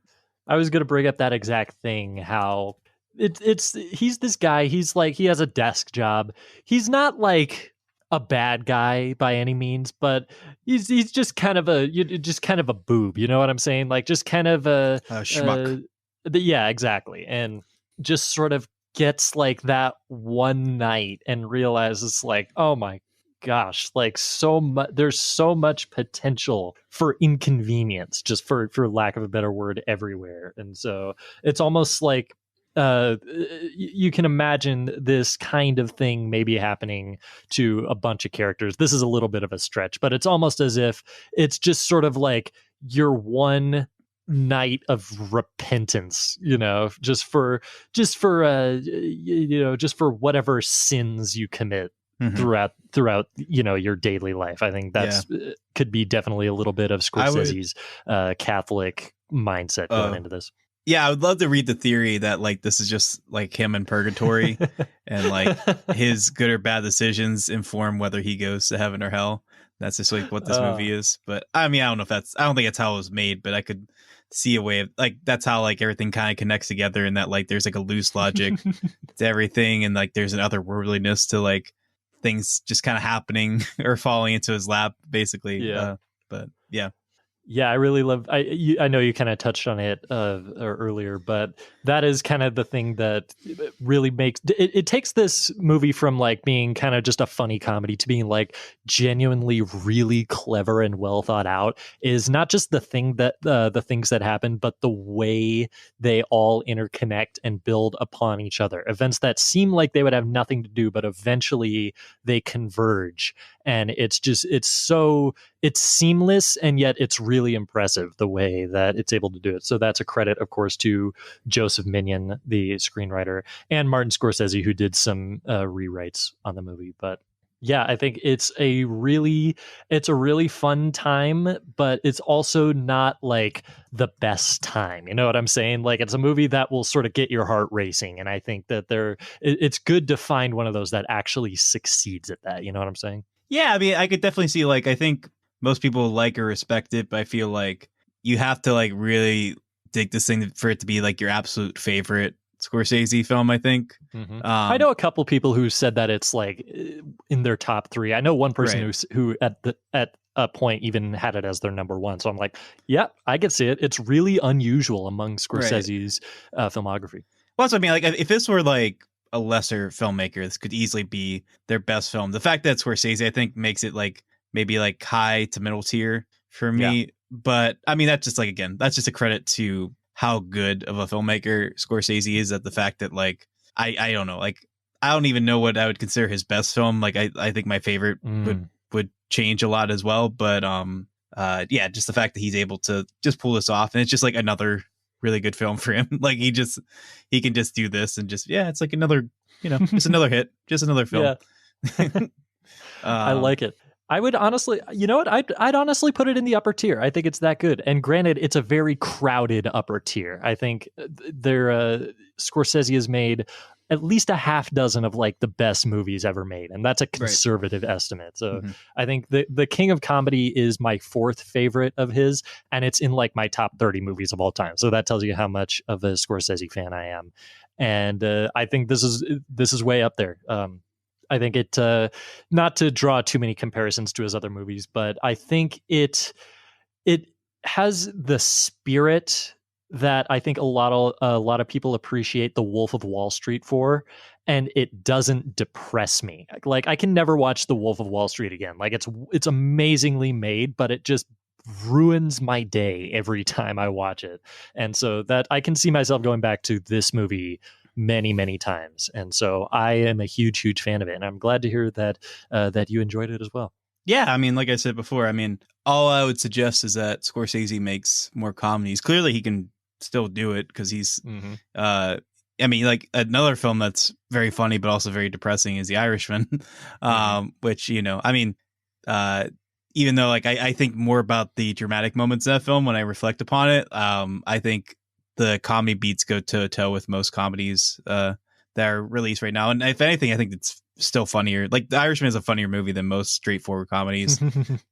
I was going to bring up that exact thing, how he's this guy, he's like, he has a desk job. He's not like a bad guy by any means, but he's just kind of a boob, you know what I'm saying? Like just kind of a schmuck. Yeah, exactly. And just sort of gets like that one night and realizes like, oh my gosh, like there's so much potential for inconvenience, just for lack of a better word, everywhere. And so it's almost like you can imagine this kind of thing maybe happening to a bunch of characters. This is a little bit of a stretch, but it's almost as if it's just sort of like your one night of repentance, just for whatever sins you commit throughout your daily life. I think that's could be definitely a little bit of Scorsese's Catholic mindset going into this. Yeah, I would love to read the theory that like this is just like him in purgatory and like his good or bad decisions inform whether he goes to heaven or hell. That's just like what this movie is. But I mean, I don't think that's how it was made, but I could see a way of like that's how like everything kind of connects together and that like there's like a loose logic to everything and like there's an otherworldliness to like things just kind of happening or falling into his lap basically. Yeah. But yeah. Yeah, I really love. I know you kind of touched on it earlier, but that is kind of the thing that really makes it takes this movie from like being kind of just a funny comedy to being like genuinely really clever and well thought out. Is not just the thing that the things that happen, but the way they all interconnect and build upon each other. Events that seem like they would have nothing to do, but eventually they converge, and it's seamless, and yet it's really impressive the way that it's able to do it. So that's a credit, of course, to Joseph Minion, the screenwriter, and Martin Scorsese, who did some rewrites on the movie. But yeah, I think it's a really fun time, but it's also not like the best time. You know what I'm saying? Like it's a movie that will sort of get your heart racing. And I think that it's good to find one of those that actually succeeds at that. You know what I'm saying? Yeah, I mean, I could definitely see, like, I think most people like or respect it, but I feel like you have to, like, really dig this thing for it to be, like, your absolute favorite Scorsese film, I think. Mm-hmm. I know a couple people who said that it's, like, in their top 3. I know one person who at a point even had it as their number 1. So I'm like, yeah, I can see it. It's really unusual among Scorsese's filmography. Well, so I mean, like, if this were, like, a lesser filmmaker, this could easily be their best film. The fact that Scorsese, I think, makes it like maybe like high to middle tier for me. Yeah. But I mean, that's just like, again, that's just a credit to how good of a filmmaker Scorsese is, at the fact that like, I don't know, like, I don't even know what I would consider his best film. Like, I think my favorite would change a lot as well. But yeah, just the fact that he's able to just pull this off, and it's just like another really good film for him. Like he can just do this and just, yeah, it's like another, just another hit, just another film. Yeah. I like it. I would honestly, you know what? I'd honestly put it in the upper tier. I think it's that good. And granted, it's a very crowded upper tier. I think Scorsese has made at least a half dozen of like the best movies ever made, and that's a conservative estimate. So I think the King of Comedy is my 4th favorite of his, and it's in like my top 30 movies of all time. So that tells you how much of a Scorsese fan I am. And I think this is way up there. I think it, not to draw too many comparisons to his other movies, but I think it has the spirit that I think a lot of people appreciate The Wolf of Wall Street for, and it doesn't depress me. Like I can never watch The Wolf of Wall Street again. Like it's amazingly made, but it just ruins my day every time I watch it. And so that I can see myself going back to this movie many, many times. And so I am a huge, huge fan of it. And I'm glad to hear that that you enjoyed it as well. Yeah, I mean, like I said before, I mean, all I would suggest is that Scorsese makes more comedies. Clearly, he can still do it because he's, I mean, like another film that's very funny but also very depressing is The Irishman, which, I mean, even though like I think more about the dramatic moments in that film when I reflect upon it, I think the comedy beats go toe to toe with most comedies that are released right now. And if anything, I think it's still funnier. Like The Irishman is a funnier movie than most straightforward comedies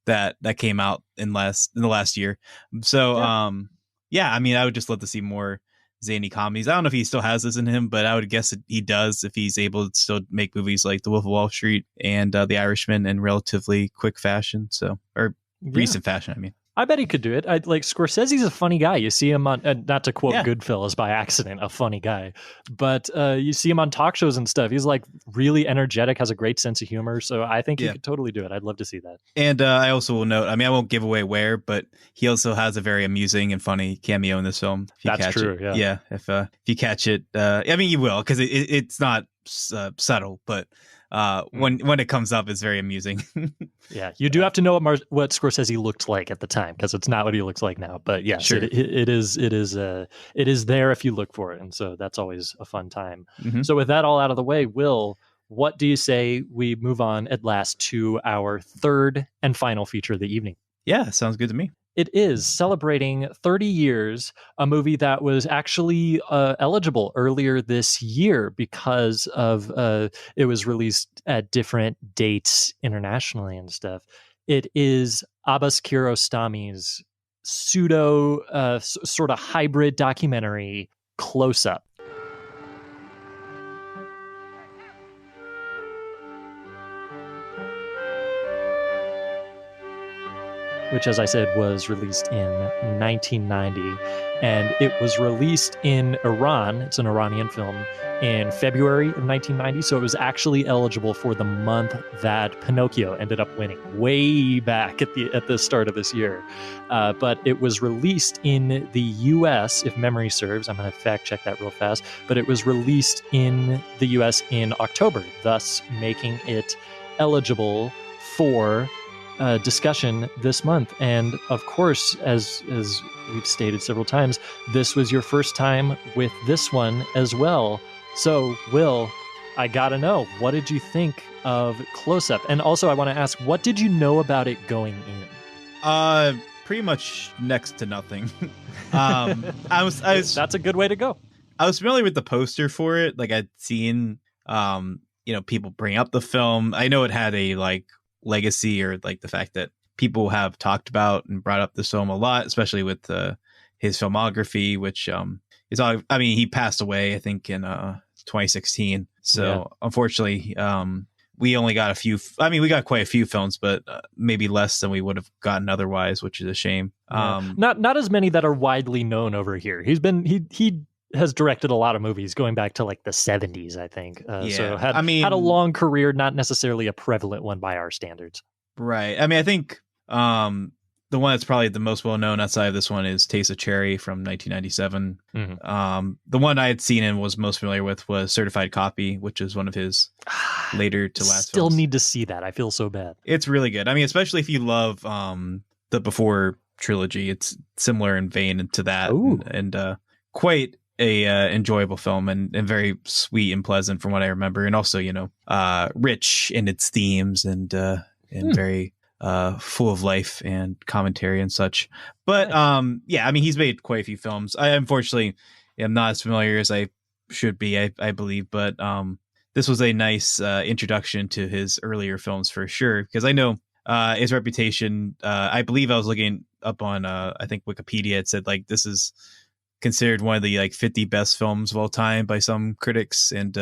that came out in the last year. So, yeah, I mean, I would just love to see more zany comedies. I don't know if he still has this in him, but I would guess that he does if he's able to still make movies like The Wolf of Wall Street and The Irishman in relatively quick fashion. So, or recent fashion, I mean. I bet he could do it. Like Scorsese's a funny guy. You see him on, not to quote Goodfellas by accident, a funny guy, but you see him on talk shows and stuff. He's like really energetic, has a great sense of humor. So I think he could totally do it. I'd love to see that. And I also will note, I mean, I won't give away where, but he also has a very amusing and funny cameo in this film. That's true. It. Yeah. If you catch it, I mean, you will, because it's not subtle, but when it comes up, it's very amusing. Yeah, you do have to know what Scorsese looked like at the time, because it's not what he looks like now. But yes, sure. it is there if you look for it, and so that's always a fun time. So with that all out of the way, Will, what do you say we move on at last to our third and final feature of the evening? Yeah, sounds good to me. It is celebrating 30 years, a movie that was actually eligible earlier this year because of it was released at different dates internationally and stuff. It is Abbas Kiarostami's pseudo sort of hybrid documentary, Close Up. Which, as I said, was released in 1990. And it was released in Iran. It's an Iranian film in February of 1990. So it was actually eligible for the month that Pinocchio ended up winning, way back at the start of this year. But it was released in the US, if memory serves. I'm going to fact check that real fast. But it was released in the US in October, thus making it eligible for discussion this month. And of course, as we've stated several times, this was your first time with this one as well. So, Will, I gotta know, what did you think of Close Up? And also, I want to ask, what did you know about it going in? Pretty much next to nothing. I was That's a good way to go. I was familiar with the poster for it. Like, I'd seen people bring up the film. I know it had a legacy, or like the fact that people have talked about and brought up this film a lot, especially with his filmography, which is all. I mean, he passed away, I think, in 2016. So unfortunately, we only got a few. I mean, we got quite a few films, but maybe less than we would have gotten otherwise, which is a shame. Not as many that are widely known over here. He has directed a lot of movies going back to like the 70s, I think. So had a long career, not necessarily a prevalent one by our standards. Right. I mean, I think the one that's probably the most well known outside of this one is Taste of Cherry from 1997. Mm-hmm. The one I had seen and was most familiar with was Certified Copy, which is one of his later to last Still films. need to see that. I feel so bad. It's really good. I mean, especially if you love the Before trilogy. It's similar in vein to that. And quite a enjoyable film and very sweet and pleasant from what I remember, and also rich in its themes and very full of life and commentary and such. But I mean, he's made quite a few films. I unfortunately am not as familiar as I should be, I believe, but this was a nice introduction to his earlier films for sure, because I know his reputation. I believe I was looking up on I think Wikipedia. It said this is considered one of the 50 best films of all time by some critics and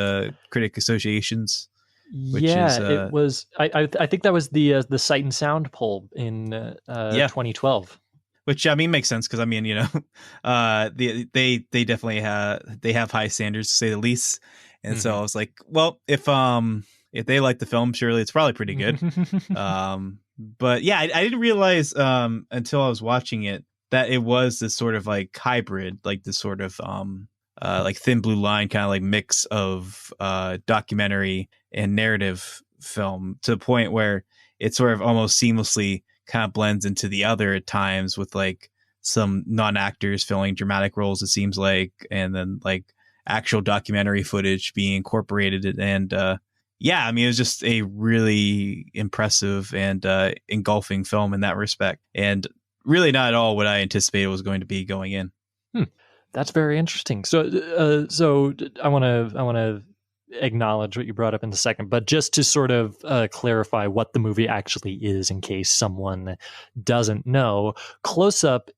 critic associations. It was. I think that was the Sight and Sound poll in 2012. Which I mean makes sense, because I mean they definitely have high standards, to say the least. And so I was like, well, if they like the film, surely it's probably pretty good. But yeah, I didn't realize until I was watching it that it was this sort of hybrid, this sort of Thin Blue Line kind of mix of documentary and narrative film, to the point where it sort of almost seamlessly kind of blends into the other at times, with some non-actors filling dramatic roles, it seems like, and then actual documentary footage being incorporated. And I mean, it was just a really impressive and engulfing film in that respect, and really not at all what I anticipated was going to be going in. That's very interesting. So I want to acknowledge what you brought up in a second, but just to sort of clarify what the movie actually is, in case someone doesn't know, Close Up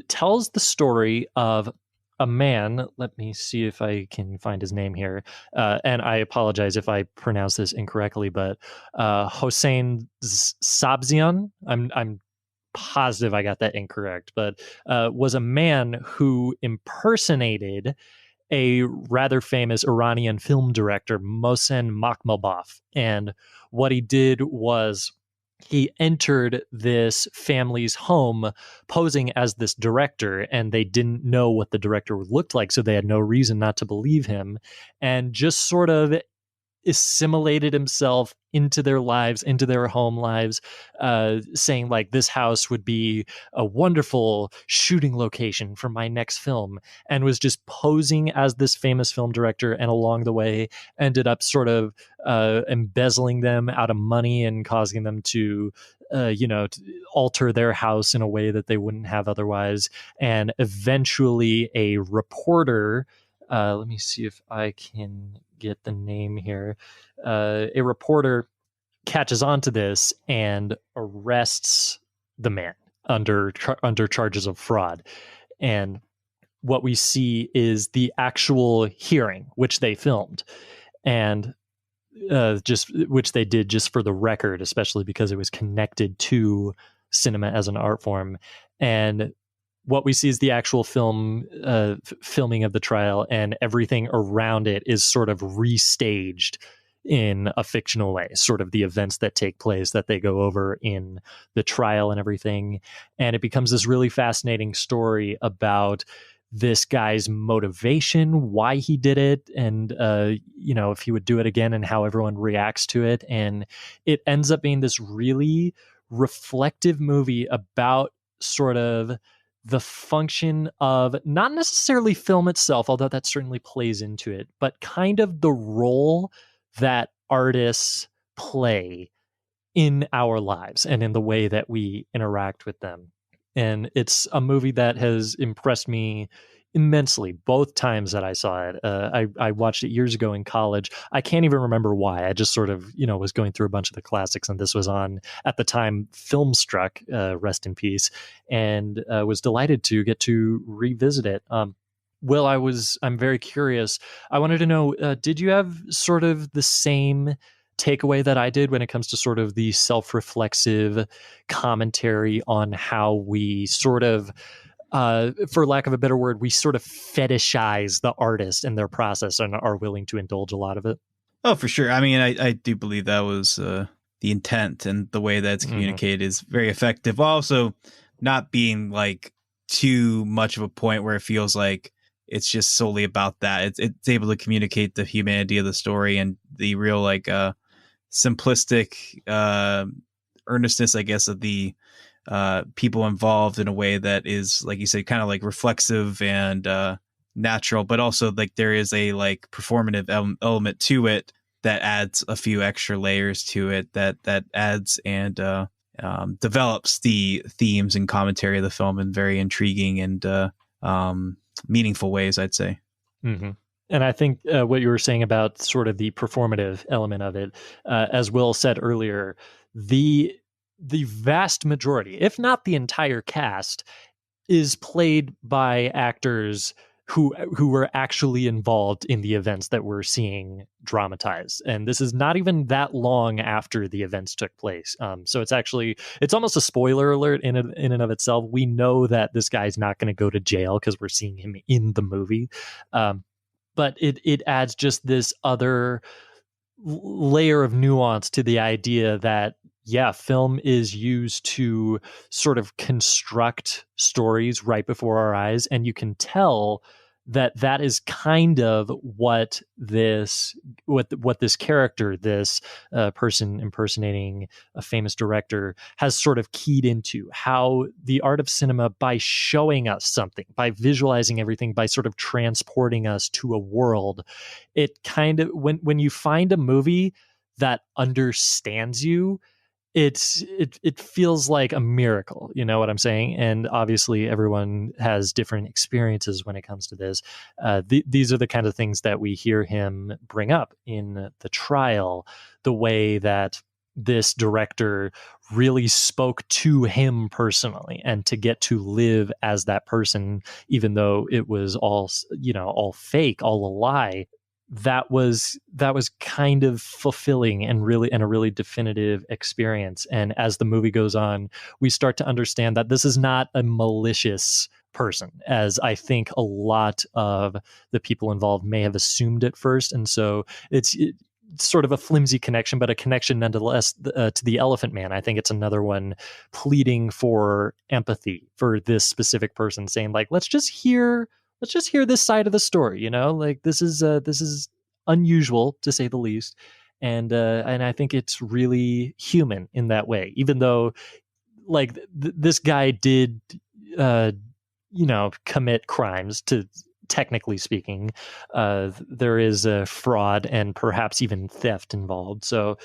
tells the story of a man. Let me see if I can find his name here, and I apologize if I pronounce this incorrectly, but Hossein Sabzian. I'm positive I got that incorrect, but was a man who impersonated a rather famous Iranian film director, Mohsen Makhmalbaf. And what he did was he entered this family's home posing as this director, and they didn't know what the director looked like, so they had no reason not to believe him, and just sort of assimilated himself into their lives, into their home lives, saying like, this house would be a wonderful shooting location for my next film, and was just posing as this famous film director, and along the way ended up sort of embezzling them out of money and causing them to to alter their house in a way that they wouldn't have otherwise. And eventually a reporter, let me see if I can get the name here. A reporter catches on to this and arrests the man under charges of fraud. And what we see is the actual hearing, which they filmed, and which they did just for the record, especially because it was connected to cinema as an art form. And what we see is the actual filming of the trial, and everything around it is sort of restaged in a fictional way, sort of the events that take place that they go over in the trial and everything. And it becomes this really fascinating story about this guy's motivation, why he did it, and if he would do it again, and how everyone reacts to it. And it ends up being this really reflective movie about sort of the function of not necessarily film itself, although that certainly plays into it, but kind of the role that artists play in our lives and in the way that we interact with them. And it's a movie that has impressed me immensely both times that I saw it. I watched it years ago in college. I can't even remember why. I just sort of, was going through a bunch of the classics, and this was on at the time. Filmstruck, rest in peace, and was delighted to get to revisit it. Will, I'm very curious. I wanted to know, did you have sort of the same takeaway that I did when it comes to sort of the self-reflexive commentary on how we sort of, for lack of a better word, we sort of fetishize the artist and their process and are willing to indulge a lot of it? Oh, for sure. I mean, I do believe that was the intent, and the way that's communicated is very effective. Also, not being like too much of a point where it feels like it's just solely about that. It's able to communicate the humanity of the story and the real simplistic earnestness, I guess, of the people involved in a way that is, like you said, kind of like reflexive and natural, but also like there is a like performative element to it that adds a few extra layers to it that adds and develops the themes and commentary of the film in very intriguing and meaningful ways, I'd say. Mm-hmm. And I think what you were saying about sort of the performative element of it, as Will said earlier, the vast majority, if not the entire cast, is played by actors who were actually involved in the events that we're seeing dramatized. And this is not even that long after the events took place. So it's almost a spoiler alert in and of itself. We know that this guy's not going to go to jail because we're seeing him in the movie. But it adds just this other layer of nuance to the idea that, yeah, film is used to sort of construct stories right before our eyes. And you can tell that is kind of what this character, this person impersonating a famous director, has sort of keyed into. How the art of cinema, by showing us something, by visualizing everything, by sort of transporting us to a world, it kind of, when you find a movie that understands you, it feels like a miracle, you know what I'm saying? And obviously everyone has different experiences when it comes to this. These are the kind of things that we hear him bring up in the trial, the way that this director really spoke to him personally, and to get to live as that person, even though it was all fake, all a lie. That was kind of fulfilling and a really definitive experience. And as the movie goes on, we start to understand that this is not a malicious person, as I think a lot of the people involved may have assumed at first. And so it's sort of a flimsy connection, but a connection nonetheless to the Elephant Man. I think it's another one pleading for empathy for this specific person, saying like, let's just hear this side of the story, like this is unusual to say the least. And I think it's really human in that way, even though like this guy did, commit crimes to technically speaking. There is a fraud and perhaps even theft involved. So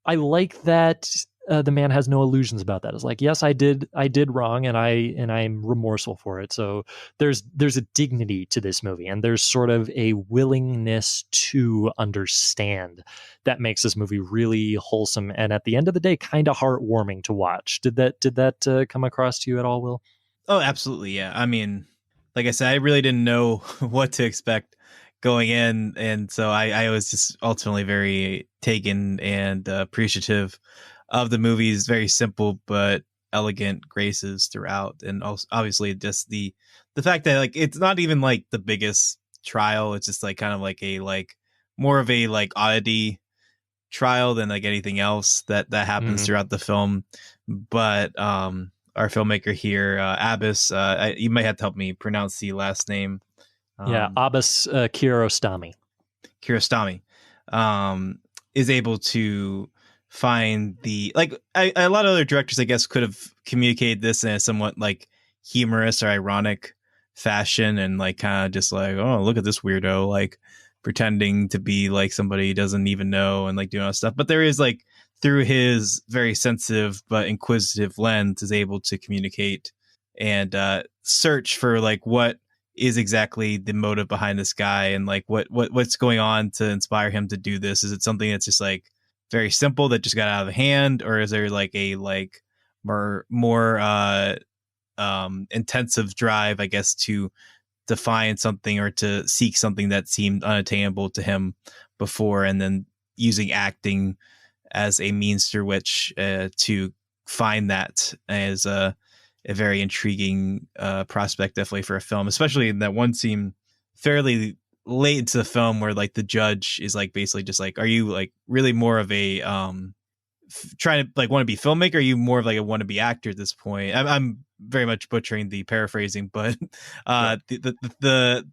I like that the man has no illusions about that. It's like, yes, I did wrong, and I'm remorseful for it. So there's a dignity to this movie, and there's sort of a willingness to understand that makes this movie really wholesome, and at the end of the day, kind of heartwarming to watch. Did that come across to you at all, Will? Oh, absolutely, yeah. I mean, like I said, I really didn't know what to expect going in, and so I was just ultimately very taken and appreciative of the movie's very simple but elegant graces throughout. And also, obviously, just the fact that like it's not even like the biggest trial. It's just like kind of like a like more of a like oddity trial than like anything else that happens throughout the film. But our filmmaker here, Abbas, you might have to help me pronounce the last name. Abbas Kiarostami. Kiarostami is able to find the like a lot of other directors, I guess, could have communicated this in a somewhat like humorous or ironic fashion, and like kind of just like, oh, look at this weirdo like pretending to be like somebody he doesn't even know and like doing all stuff. But there is like through his very sensitive but inquisitive lens is able to communicate and search for like what is exactly the motive behind this guy, and like what's going on to inspire him to do this. Is it something that's just like very simple that just got out of hand, or is there like a like more intensive drive, I guess, to find something or to seek something that seemed unattainable to him before, and then using acting as a means through which to find that as a very intriguing prospect, definitely for a film, especially in that one scene fairly late into the film where like the judge is like basically just like, are you like really more of a trying to like want to be filmmaker? Are you more of like a wannabe actor at this point? I'm very much butchering the paraphrasing, but the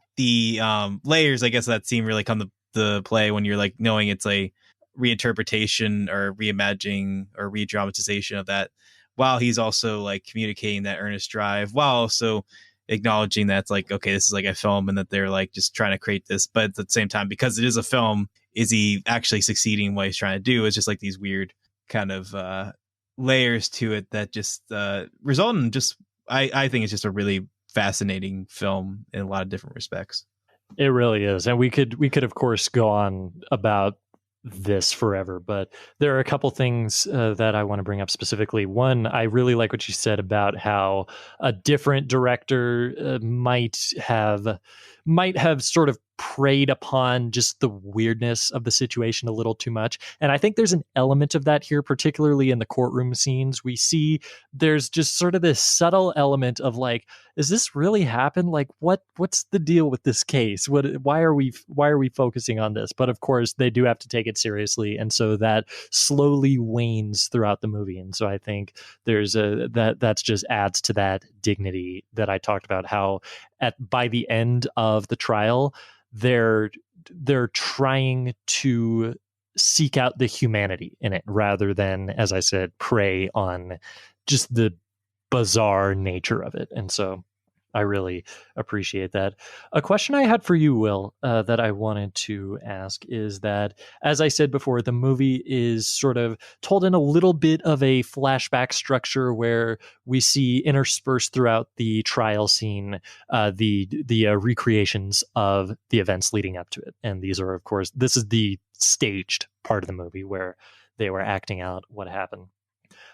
layers, I guess, that scene really come to play when you're like knowing it's a reinterpretation or reimagining or re-dramatization of that, while he's also like communicating that earnest drive, while also acknowledging that it's like, okay, this is like a film and that they're like just trying to create this. But at the same time, because it is a film, is he actually succeeding in what he's trying to do? It's just like these weird kind of layers to it that just result in just, I think it's just a really fascinating film in a lot of different respects. It really is. And we could of course go on about this forever, but there are a couple things that I want to bring up specifically. One, I really like what you said about how a different director might have sort of preyed upon just the weirdness of the situation a little too much. And I think there's an element of that here, particularly in the courtroom scenes. We see there's just sort of this subtle element of like, is this really happen? Like, what's the deal with this case? Why are we focusing on this? But of course, they do have to take it seriously, and so that slowly wanes throughout the movie. And so I think there's that's just adds to that dignity that I talked about. How by the end of the trial, they're trying to seek out the humanity in it rather than, as I said, prey on just the bizarre nature of it. And so I really appreciate that. A question I had for you, Will, that I wanted to ask is that, as I said before, the movie is sort of told in a little bit of a flashback structure where we see interspersed throughout the trial scene the recreations of the events leading up to it. And these are, of course, this is the staged part of the movie where they were acting out what happened.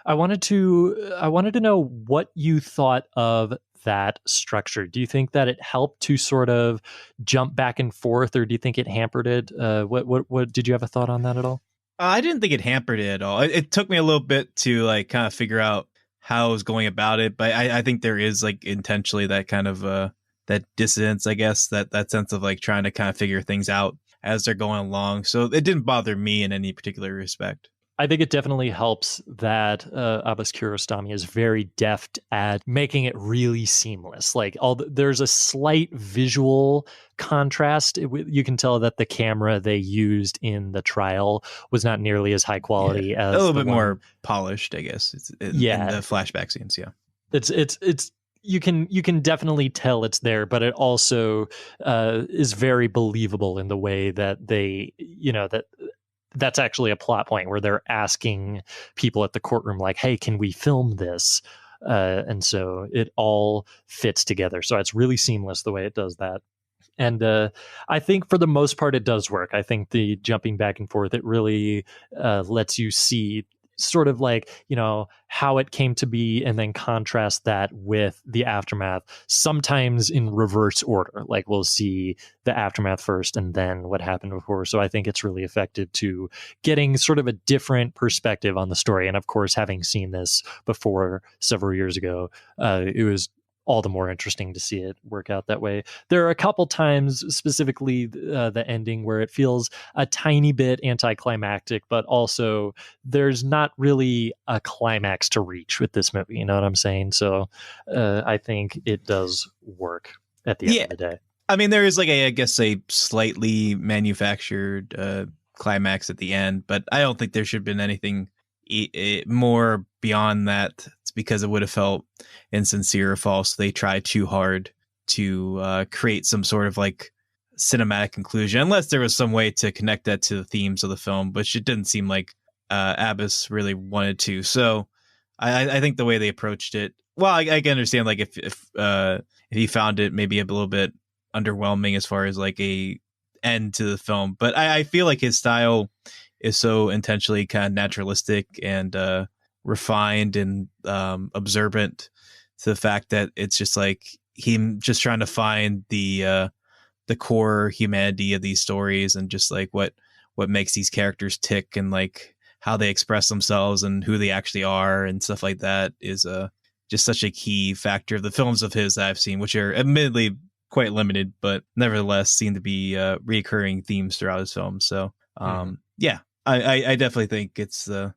I wanted to know what you thought of that structure. Do you think that it helped to sort of jump back and forth, or do you think it hampered it? What did you have a thought on that at all? I didn't think it hampered it at all. It took me a little bit to like kind of figure out how I was going about it, but I think there is like intentionally that kind of that dissonance, I guess, that sense of like trying to kind of figure things out as they're going along. So it didn't bother me in any particular respect. I think it definitely helps that Abbas Kiarostami is very deft at making it really seamless. Like there's a slight visual contrast. You can tell that the camera they used in the trial was not nearly as high quality as a little bit more polished, I guess. In the flashback scenes. Yeah, it's. You can definitely tell it's there, but it also is very believable in the way that they, that's actually a plot point where they're asking people at the courtroom, like, hey, can we film this? And so it all fits together. So it's really seamless the way it does that. And I think for the most part, it does work. I think the jumping back and forth, it really lets you see sort of like, how it came to be, and then contrast that with the aftermath, sometimes in reverse order. Like we'll see the aftermath first and then what happened before. So I think it's really effective to getting sort of a different perspective on the story. And of course, having seen this before several years ago, it was all the more interesting to see it work out that way. There are a couple times, specifically the ending, where it feels a tiny bit anticlimactic, but also there's not really a climax to reach with this movie. You know what I'm saying? So I think it does work at the end of the day. I mean, there is like I guess a slightly manufactured climax at the end, but I don't think there should have been anything more beyond that. It's because it would have felt insincere or false. They tried too hard to create some sort of like cinematic conclusion, unless there was some way to connect that to the themes of the film, which it didn't seem like Abbas really wanted to. So I think the way they approached it, well, I can understand like if he found it maybe a little bit underwhelming as far as like a end to the film, but I feel like his style is so intentionally kind of naturalistic and refined and observant to the fact that it's just like him just trying to find the core humanity of these stories, and just like what makes these characters tick, and like how they express themselves and who they actually are and stuff like that is just such a key factor of the films of his that I've seen, which are admittedly quite limited, but nevertheless seem to be recurring themes throughout his films. So yeah. I definitely think it's a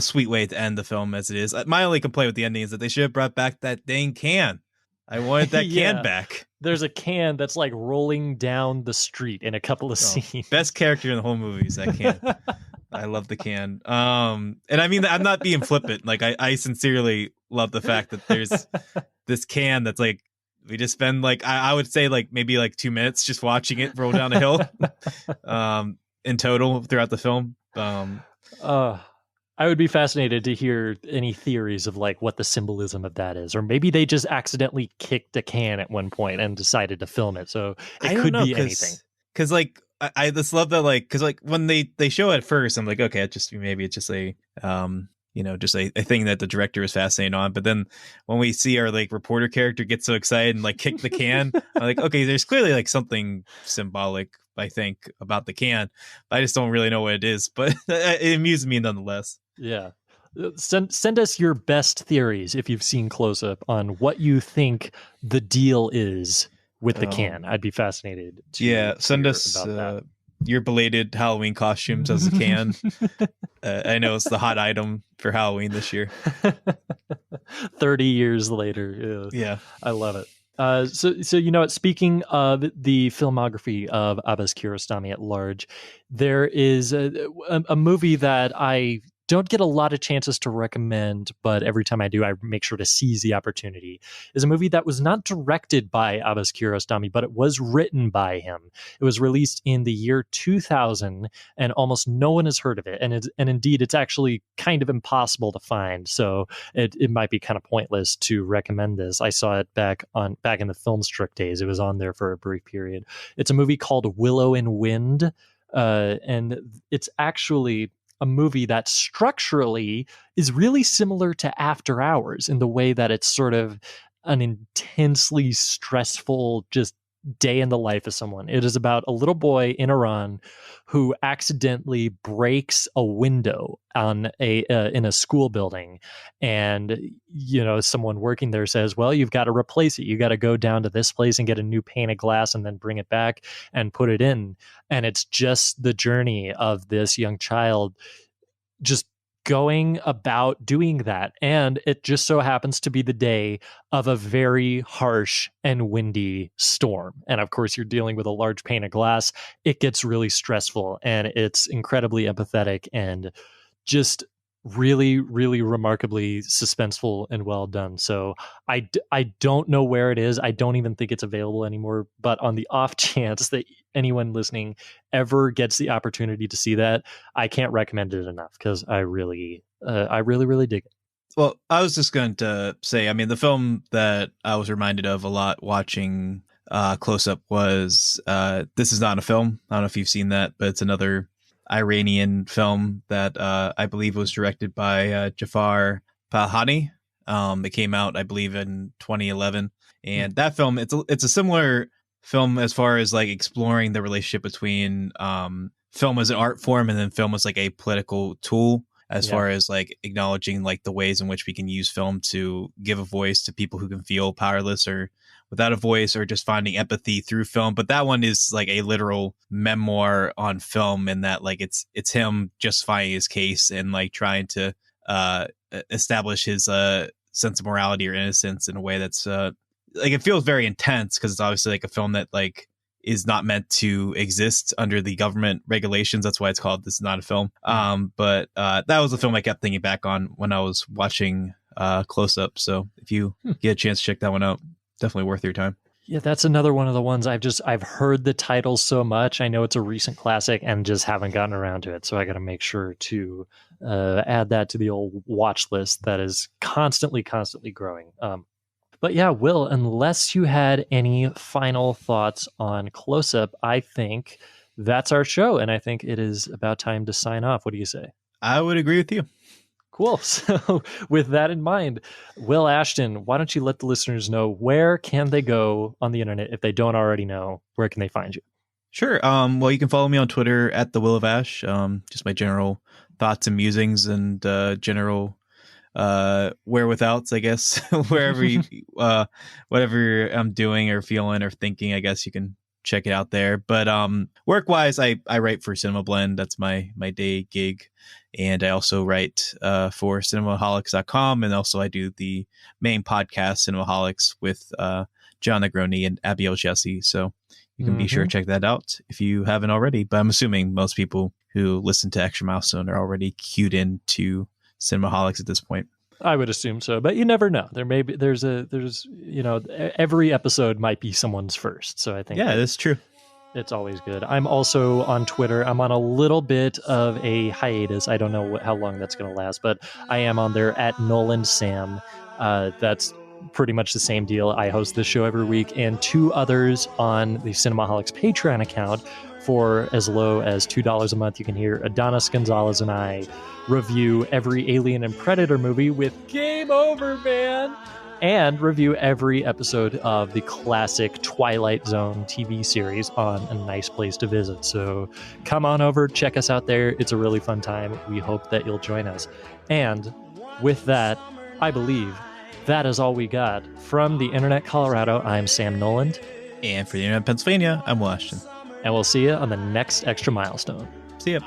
sweet way to end the film as it is. My only complaint with the ending is that they should have brought back that dang can. I wanted that can back. There's a can that's like rolling down the street in a couple of scenes. Best character in the whole movie is that can. I love the can. And I mean, I'm not being flippant. Like I sincerely love the fact that there's this can that's like, we just spend like, I would say like maybe like 2 minutes just watching it roll down a hill in total throughout the film. I would be fascinated to hear any theories of like what the symbolism of that is, or maybe they just accidentally kicked a can at one point and decided to film it. So it could be anything. Because like I just love that, like, because like when they show it first, I'm like, okay, it's just a just a thing that the director is fascinated on. But then when we see our like reporter character get so excited and like kick the can, I'm like, okay, there's clearly like something symbolic, I think, about the can. I just don't really know what it is, but it amuses me nonetheless. Yeah. Send us your best theories if you've seen Close Up on what you think the deal is with the can. I'd be fascinated to send us your belated Halloween costumes as a can. I know it's the hot item for Halloween this year. 30 years later. Yeah. I love it. So you know what? Speaking of the filmography of Abbas Kiarostami at large, there is a movie that I don't get a lot of chances to recommend, but every time I do, I make sure to seize the opportunity. Is a movie that was not directed by Abbas Kiarostami, but it was written by him. It was released in the year 2000, and almost no one has heard of it. And indeed, it's actually kind of impossible to find. So it might be kind of pointless to recommend this. I saw it back in the Filmstruck days. It was on there for a brief period. It's a movie called Willow and Wind, and it's actually a movie that structurally is really similar to After Hours in the way that it's sort of an intensely stressful just day in the life of someone. It is about a little boy in Iran who accidentally breaks a window on in a school building, and someone working there says, well, you've got to replace it. You got to go down to this place and get a new pane of glass and then bring it back and put it in. And it's just the journey of this young child just going about doing that. And it just so happens to be the day of a very harsh and windy storm. And of course, you're dealing with a large pane of glass. It gets really stressful, and it's incredibly empathetic and just really, really remarkably suspenseful and well done. So I don't know where it is. I don't even think it's available anymore. But on the off chance that anyone listening ever gets the opportunity to see that, I can't recommend it enough because I really, really dig it. Well, I was just going to say, I mean, the film that I was reminded of a lot watching Close Up was This Is Not a Film. I don't know if you've seen that, but it's another Iranian film that I believe was directed by Jafar Pahani. It came out, I believe, in 2011, and that film it's a similar film as far as like exploring the relationship between film as an art form and then film as like a political tool, as far as like acknowledging like the ways in which we can use film to give a voice to people who can feel powerless or without a voice, or just finding empathy through film. But that one is like a literal memoir on film, in that like it's him justifying his case and like trying to establish his sense of morality or innocence in a way that's like, it feels very intense because it's obviously like a film that like is not meant to exist under the government regulations. That's why it's called This Is Not a Film. But that was a film I kept thinking back on when I was watching Close Up. So if you get a chance to check that one out, definitely worth your time. Yeah, that's another one of the ones I've heard the title so much. I know it's a recent classic and just haven't gotten around to it. So I got to make sure to add that to the old watch list that is constantly growing. But yeah, Will, unless you had any final thoughts on Close Up, I think that's our show. And I think it is about time to sign off. What do you say? I would agree with you. Cool. So with that in mind, Will, Ashton, why don't you let the listeners know where can they go on the internet if they don't already know? Where can they find you? Sure. Well, you can follow me on Twitter at the Will of Ash. Just my general thoughts and musings and general wherewithouts, I guess. Wherever you, whatever I'm doing or feeling or thinking, I guess you can check it out there. But work wise, I write for Cinema Blend. That's my day gig. And I also write for cinemaholics.com. And also I do the main podcast, Cinemaholics, with John Negroni and Abiel Jesse. So you can be sure to check that out if you haven't already. But I'm assuming most people who listen to Extra Milestone are already cued into Cinemaholics at this point. I would assume so, but you never know. There's every episode might be someone's first. So I think that's true. It's always good. I'm also on Twitter. I'm on a little bit of a hiatus. I don't know how long that's going to last, but I am on there at Nolan Sam. That's pretty much the same deal. I host this show every week, and two others on the Cinemaholics Patreon account. For as low as $2 a month, you can hear Adonis Gonzalez and I review every Alien and Predator movie with Game Over, man, and review every episode of the classic Twilight Zone TV series on A Nice Place to Visit. So come on over, check us out there. It's a really fun time. We hope that you'll join us. And with that, I believe that is all we got. From the Internet Colorado, I'm Sam Noland. And for the Internet Pennsylvania, I'm Will Ashton. And we'll see you on the next Extra Milestone. See ya.